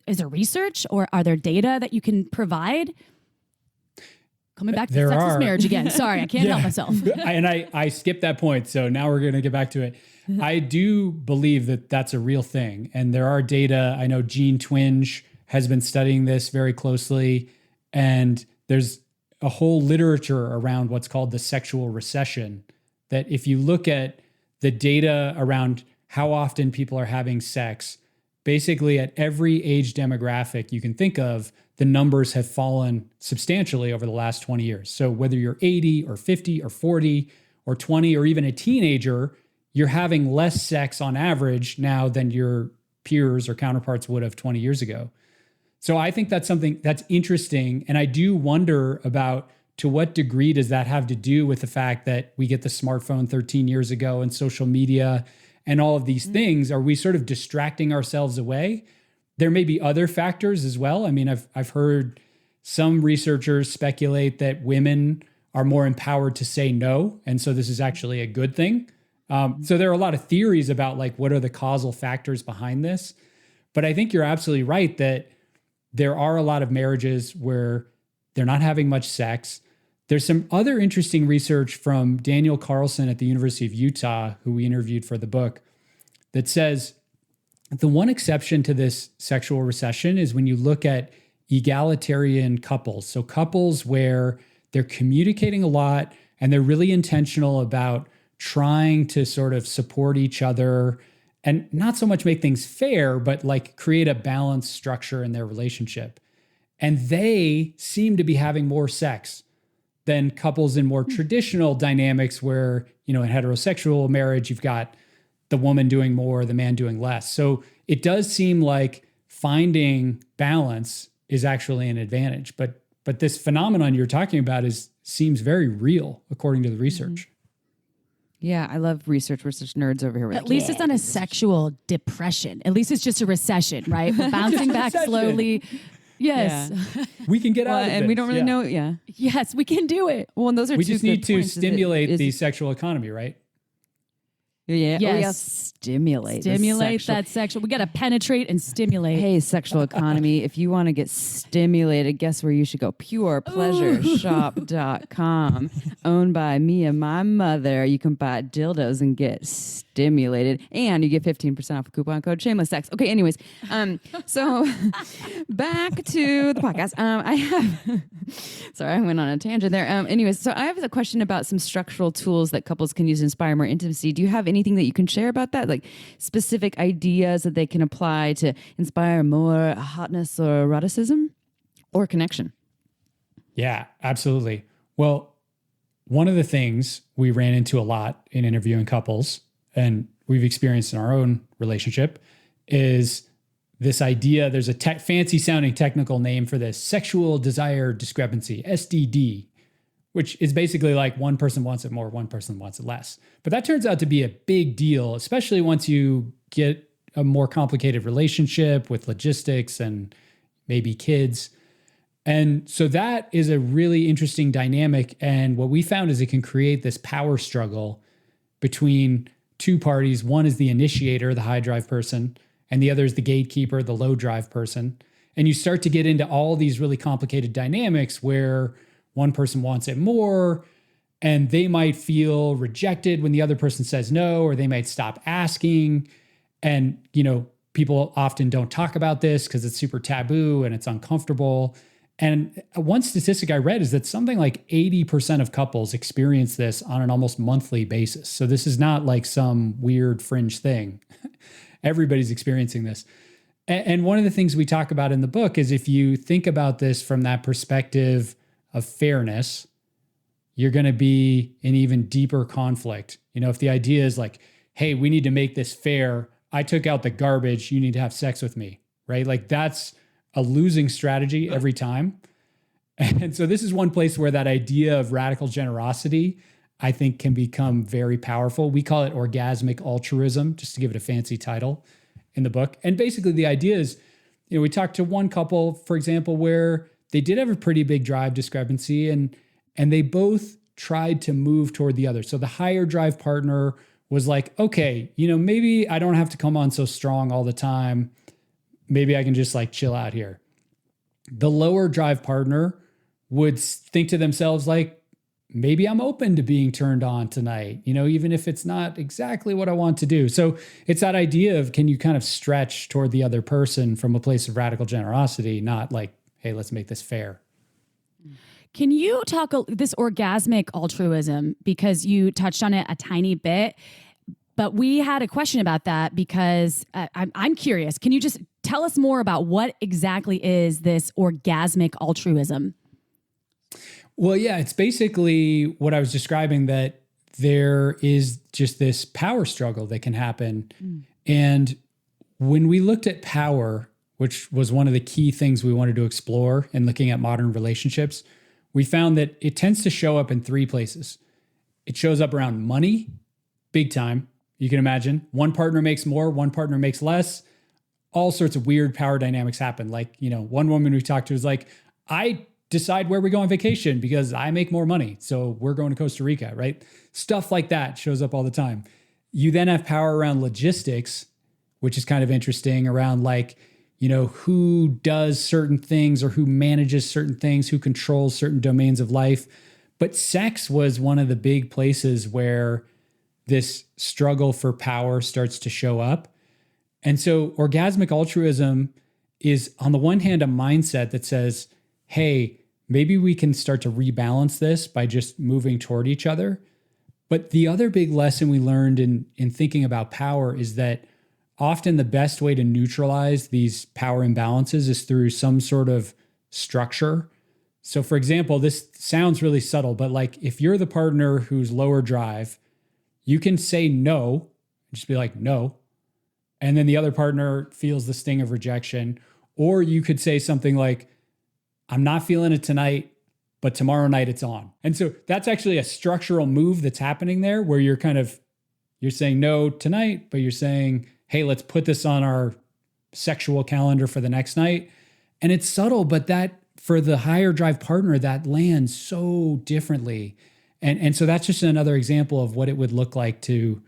is there research or are there data that you can provide? Coming back to sexless marriage again. Sorry, I can't help myself. And I skipped that point, so now we're going to get back to it. I do believe that that's a real thing. And there are data. I know Gene Twenge has been studying this very closely. And there's a whole literature around what's called the sexual recession, that if you look at the data around how often people are having sex, basically at every age demographic you can think of, the numbers have fallen substantially over the last 20 years. So whether you're 80 or 50 or 40 or 20 or even a teenager, you're having less sex on average now than your peers or counterparts would have 20 years ago. So I think that's something that's interesting. And I do wonder about, to what degree does that have to do with the fact that we get the smartphone 13 years ago and social media and all of these things? Are we sort of distracting ourselves away? There may be other factors as well. I mean, I've heard some researchers speculate that women are more empowered to say no, and so this is actually a good thing. So there are a lot of theories about like what are the causal factors behind this. But I think you're absolutely right that there are a lot of marriages where they're not having much sex. There's some other interesting research from Daniel Carlson at the University of Utah, who we interviewed for the book, that says the one exception to this sexual recession is when you look at egalitarian couples. So couples where they're communicating a lot and they're really intentional about trying to sort of support each other and not so much make things fair, but like create a balanced structure in their relationship. And they seem to be having more sex than couples in more traditional dynamics where, in heterosexual marriage, you've got the woman doing more, the man doing less. So it does seem like finding balance is actually an advantage. But this phenomenon you're talking about seems very real, according to the research. Yeah, I love research. We're such nerds over here. At least it's not a sexual depression. At least it's just a recession, right? We're bouncing back slowly. Yes. Yeah. We can get out of it. And we don't really know. Yeah. Yes, we can do it. Well, and those are we two just good need to points. stimulate the sexual economy, right? Yeah. Yes. Oh, yeah. Stimulate that sexual. We got to penetrate and stimulate. Hey, sexual economy. If you want to get stimulated, guess where you should go? PurePleasureShop.com. Owned by me and my mother. You can buy dildos and get stimulated. And you get 15% off a coupon code shameless sex. Okay, anyways. So back to the podcast. Sorry, I went on a tangent there. Anyways, so I have a question about some structural tools that couples can use to inspire more intimacy. Do you have anything anything that you can share about that? Like specific ideas that they can apply to inspire more hotness or eroticism or connection? Yeah, absolutely. Well, one of the things we ran into a lot in interviewing couples, and we've experienced in our own relationship, is this idea. There's a fancy sounding technical name for this: sexual desire discrepancy, SDD, which is basically like one person wants it more, one person wants it less. But that turns out to be a big deal, especially once you get a more complicated relationship with logistics and maybe kids. And so that is a really interesting dynamic. And what we found is it can create this power struggle between two parties. One is the initiator, the high drive person, and the other is the gatekeeper, the low drive person. And you start to get into all these really complicated dynamics where one person wants it more, and they might feel rejected when the other person says no, or they might stop asking. And, people often don't talk about this because it's super taboo and it's uncomfortable. And one statistic I read is that something like 80% of couples experience this on an almost monthly basis. So this is not like some weird fringe thing. Everybody's experiencing this. And one of the things we talk about in the book is if you think about this from that perspective of fairness, you're going to be in even deeper conflict. If the idea is like, hey, we need to make this fair. I took out the garbage. You need to have sex with me, right? Like that's a losing strategy every time. And so this is one place where that idea of radical generosity, I think, can become very powerful. We call it orgasmic altruism, just to give it a fancy title in the book. And basically the idea is, we talked to one couple, for example, where they did have a pretty big drive discrepancy and they both tried to move toward the other. So the higher drive partner was like, okay, maybe I don't have to come on so strong all the time. Maybe I can just like chill out here. The lower drive partner would think to themselves like, maybe I'm open to being turned on tonight, even if it's not exactly what I want to do. So it's that idea of, can you kind of stretch toward the other person from a place of radical generosity, not like, hey, let's make this fair. Can you talk this orgasmic altruism, because you touched on it a tiny bit, but we had a question about that because I'm curious. Can you just tell us more about what exactly is this orgasmic altruism? Well, yeah, it's basically what I was describing, that there is just this power struggle that can happen. And when we looked at power, which was one of the key things we wanted to explore in looking at modern relationships, we found that it tends to show up in three places. It shows up around money, big time. You can imagine one partner makes more, one partner makes less. All sorts of weird power dynamics happen. Like, one woman we talked to was like, I decide where we go on vacation because I make more money. So we're going to Costa Rica, right? Stuff like that shows up all the time. You then have power around logistics, which is kind of interesting, around like, who does certain things or who manages certain things, who controls certain domains of life. But sex was one of the big places where this struggle for power starts to show up. And so orgasmic altruism is, on the one hand, a mindset that says, hey, maybe we can start to rebalance this by just moving toward each other. But the other big lesson we learned in thinking about power is that often the best way to neutralize these power imbalances is through some sort of structure. So for example, this sounds really subtle, but like if you're the partner who's lower drive, you can say no, just be like, no. And then the other partner feels the sting of rejection. Or you could say something like, I'm not feeling it tonight, but tomorrow night it's on. And so that's actually a structural move that's happening there, where you're saying no tonight, but you're saying, hey, let's put this on our sexual calendar for the next night. And it's subtle, but that for the higher drive partner, that lands so differently. And so that's just another example of what it would look like to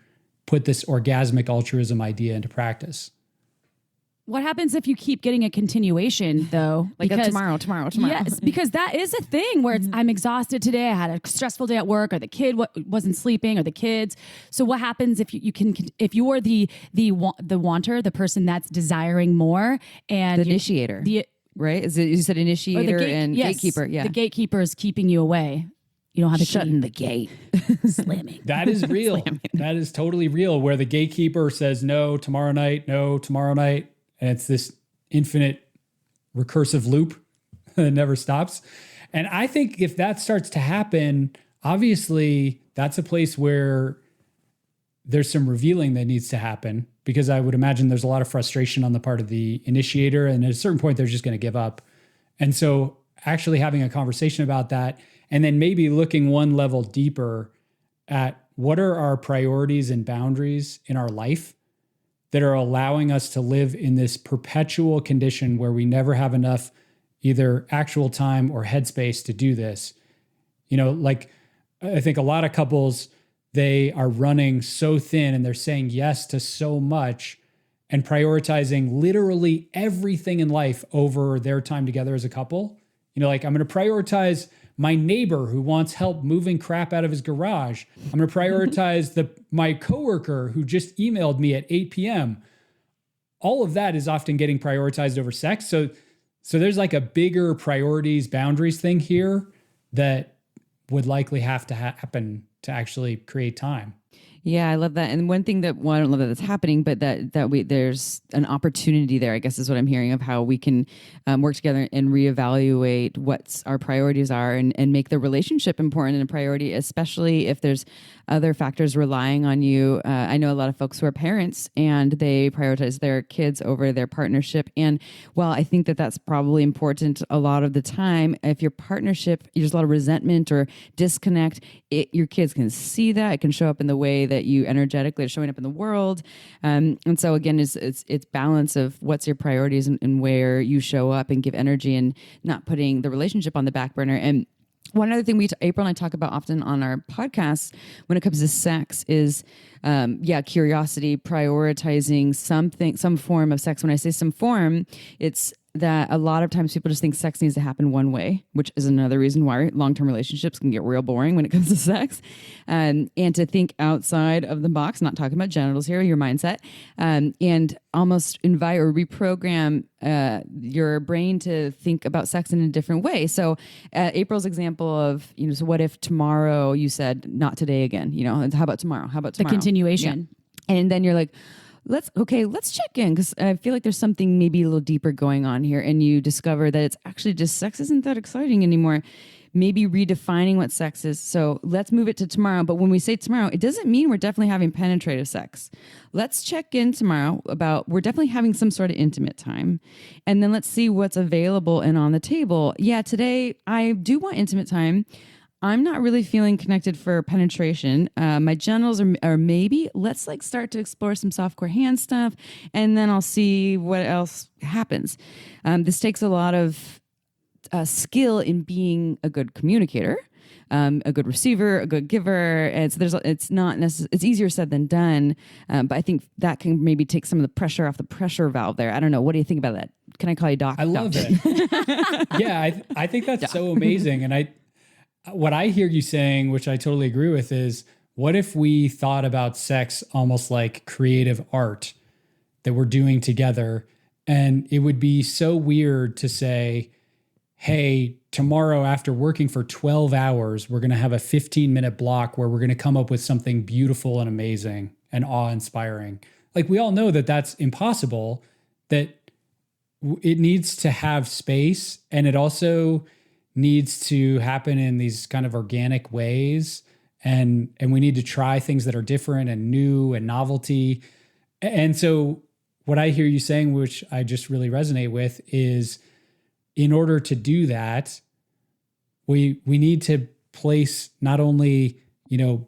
put this orgasmic altruism idea into practice. What happens if you keep getting a continuation, though? Like tomorrow. Yes, because that is a thing where it's, I'm exhausted today. I had a stressful day at work, or the kid wasn't sleeping, or the kids. So what happens if if you're the wanter, the person that's desiring more, and the initiator, right? You said initiator and gatekeeper. Yeah, the gatekeeper is keeping you away. You don't have to Shutting the gate. slamming. That is real. That is totally real, where the gatekeeper says no tomorrow night, and it's this infinite recursive loop that never stops. And I think if that starts to happen, obviously that's a place where there's some revealing that needs to happen, because I would imagine there's a lot of frustration on the part of the initiator, and at a certain point they're just going to give up. And so actually having a conversation about that, and then maybe looking one level deeper at what are our priorities and boundaries in our life that are allowing us to live in this perpetual condition where we never have enough either actual time or headspace to do this. You know, like I think a lot of couples, they are running so thin and they're saying yes to so much and prioritizing literally everything in life over their time together as a couple. You know, like I'm going to prioritize my neighbor who wants help moving crap out of his garage. I'm going to prioritize my coworker who just emailed me at 8 p.m. All of that is often getting prioritized over sex. So there's like a bigger priorities, boundaries thing here that would likely have to happen to actually create time. Yeah, I love that. And one thing that, well, I don't love that that's happening, but there's an opportunity there, I guess is what I'm hearing, of how we can work together and reevaluate what our priorities are and make the relationship important and a priority, especially if there's other factors relying on you. I know a lot of folks who are parents and they prioritize their kids over their partnership. And while I think that that's probably important a lot of the time, if your partnership, there's a lot of resentment or disconnect, your kids can see that. It can show up in the way that you energetically are showing up in the world. And so again, it's balance of what's your priorities and where you show up and give energy and not putting the relationship on the back burner. And one other thing April and I talk about often on our podcast when it comes to sex is, curiosity, prioritizing some form of sex. When I say some form, it's that a lot of times people just think sex needs to happen one way, which is another reason why long-term relationships can get real boring when it comes to sex. And to think outside of the box, not talking about genitals here, your mindset, and almost invite or reprogram your brain to think about sex in a different way. So April's example of, so what if tomorrow you said, not today again, how about tomorrow? How about tomorrow? The continuation. Yeah. And then you're like, let's check in, because I feel like there's something maybe a little deeper going on here, and you discover that it's actually just sex isn't that exciting anymore. Maybe redefining what sex is. So let's move it to tomorrow. But when we say tomorrow, it doesn't mean we're definitely having penetrative sex. Let's check in tomorrow about we're definitely having some sort of intimate time. And then let's see what's available and on the table. Yeah, today I do want intimate time. I'm not really feeling connected for penetration. My genitals are maybe, let's start to explore some softcore hand stuff, and then I'll see what else happens. This takes a lot of skill in being a good communicator, a good receiver, a good giver. And so it's not necessarily, it's easier said than done. But I think that can maybe take some of the pressure off the pressure valve there. I don't know. What do you think about that? Can I call you Doc? I love it. Yeah, I think that's so amazing. And what I hear you saying, which I totally agree with, is what if we thought about sex almost like creative art that we're doing together? And it would be so weird to say, hey, tomorrow after working for 12 hours, we're going to have a 15-minute block where we're going to come up with something beautiful and amazing and awe-inspiring. Like, we all know that that's impossible, that it needs to have space, and it also needs to happen in these kind of organic ways. And we need to try things that are different and new and novelty. And so what I hear you saying, which I just really resonate with, is in order to do that, we need to place not only,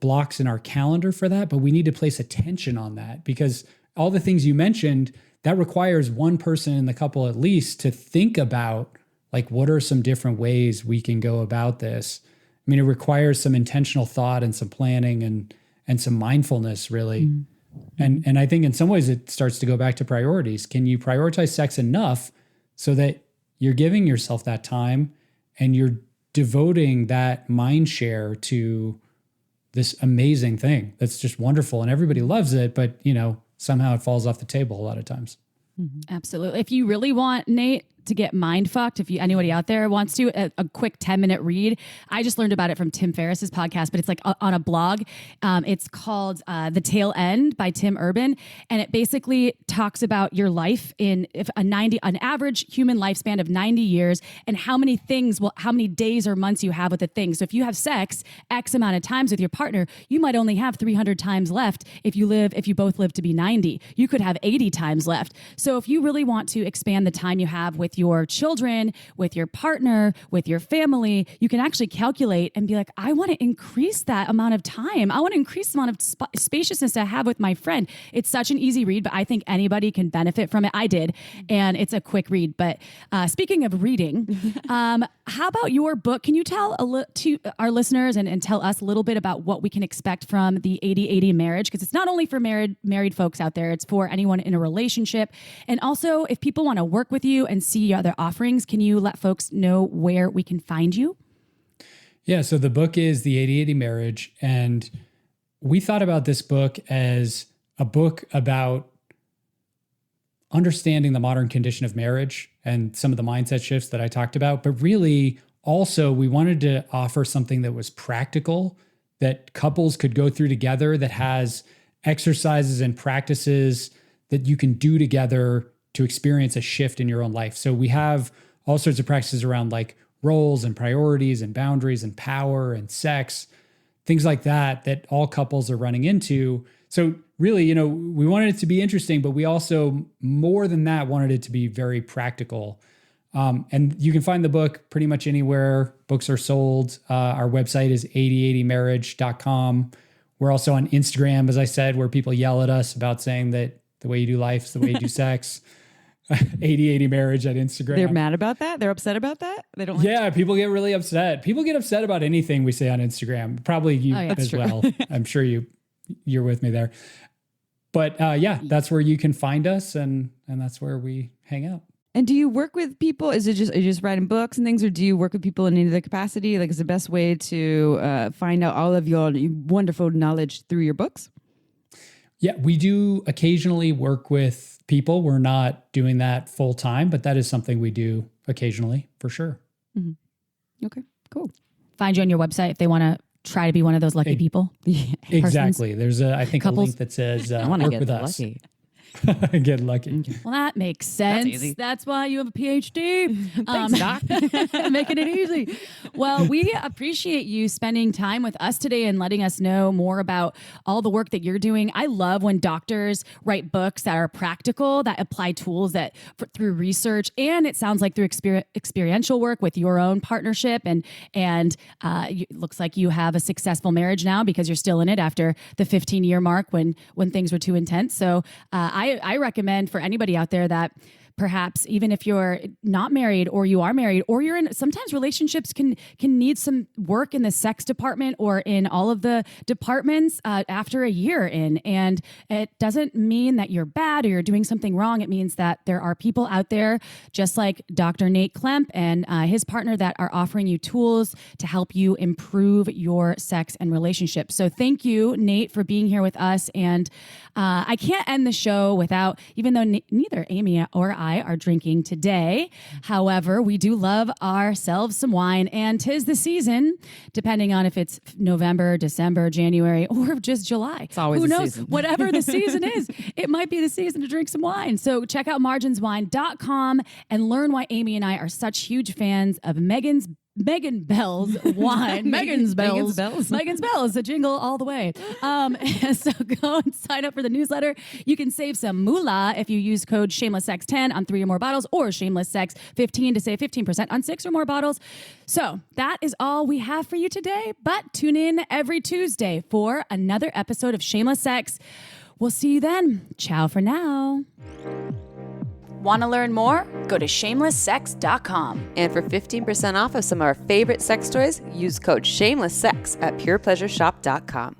blocks in our calendar for that, but we need to place attention on that, because all the things you mentioned, that requires one person in the couple at least to think about, what are some different ways we can go about this? I mean, it requires some intentional thought and some planning and some mindfulness, really. Mm-hmm. And I think in some ways it starts to go back to priorities. Can you prioritize sex enough so that you're giving yourself that time and you're devoting that mind share to this amazing thing that's just wonderful and everybody loves it, but somehow it falls off the table a lot of times. Mm-hmm. Absolutely. If you really want, Nate, to get mind fucked, if anybody out there wants to, a quick 10-minute read. I just learned about it from Tim Ferriss's podcast, but it's like on a blog. It's called The Tail End by Tim Urban. And it basically talks about your life in an average human lifespan of 90 years and how many days or months you have with the thing. So if you have sex X amount of times with your partner, you might only have 300 times left. If you both live to be 90, you could have 80 times left. So if you really want to expand the time you have with your children, with your partner, with your family, you can actually calculate and be like, I want to increase that amount of time. I want to increase the amount of spaciousness I have with my friend. It's such an easy read, but I think anybody can benefit from it. I did, and it's a quick read. But speaking of reading, how about your book? Can you tell to our listeners and tell us a little bit about what we can expect from the 80/80 marriage? Because it's not only for married folks out there, it's for anyone in a relationship. And also, if people want to work with you and see other offerings, can you let folks know where we can find you? Yeah, so the book is The 80/80 Marriage, and we thought about this book as a book about understanding the modern condition of marriage and some of the mindset shifts that I talked about. But really, also, we wanted to offer something that was practical, that couples could go through together, that has exercises and practices that you can do together to experience a shift in your own life. So we have all sorts of practices around like roles and priorities and boundaries and power and sex, things like that all couples are running into. So really, we wanted it to be interesting, but we also, more than that, wanted it to be very practical. And you can find the book pretty much anywhere books are sold. Our website is 8080marriage.com. We're also on Instagram, as I said, where people yell at us about saying that the way you do life is the way you do sex. 80/80 marriage at Instagram. They're mad about that? They're upset about that? They don't like Yeah, people get really upset. People get upset about anything we say on Instagram. Probably you as well. I'm sure you're with me there. But that's where you can find us, and that's where we hang out. And do you work with people? Are you just writing books and things, or do you work with people in any other capacity? Like, is the best way to find out all of your wonderful knowledge through your books? Yeah, we do occasionally work with people. We're not doing that full time, but that is something we do occasionally for sure. Mm-hmm. Okay, cool. Find you on your website if they want to try to be one of those lucky people. Exactly. There's I think a link that says I want to work get with lucky. us. Get lucky. Well, that makes sense. That's why you have a PhD. Thanks, Doc. Making it easy. Well, we appreciate you spending time with us today and letting us know more about all the work that you're doing. I love when doctors write books that are practical, that apply tools that through research, and it sounds like through experiential work with your own partnership. And it looks like you have a successful marriage now because you're still in it after the 15-year mark when things were too intense. So I recommend for anybody out there that perhaps even if you're not married or you are married or you're in, sometimes relationships can need some work in the sex department or in all of the departments after a year in. And it doesn't mean that you're bad or you're doing something wrong. It means that there are people out there just like Dr. Nate Klemp and his partner that are offering you tools to help you improve your sex and relationships. So thank you, Nate, for being here with us. And I can't end the show without, even though neither Amy or I are drinking today. However, we do love ourselves some wine, and 'tis the season, depending on if it's November, December, January, or just July. It's always Who the knows? season. Whatever the season is, it might be the season to drink some wine. So check out marginswine.com and learn why Amy and I are such huge fans of Megan Bell's wine. Megan's Bells, the jingle all the way. So go and sign up for the newsletter. You can save some moolah if you use code ShamelessSex10 on 3 or more bottles, or ShamelessSex15 to save 15% on 6 or more bottles. So that is all we have for you today, but tune in every Tuesday for another episode of Shameless Sex. We'll see you then. Ciao for now. Want to learn more? Go to shamelesssex.com. And for 15% off of some of our favorite sex toys, use code SHAMELESSSEX at purepleasureshop.com.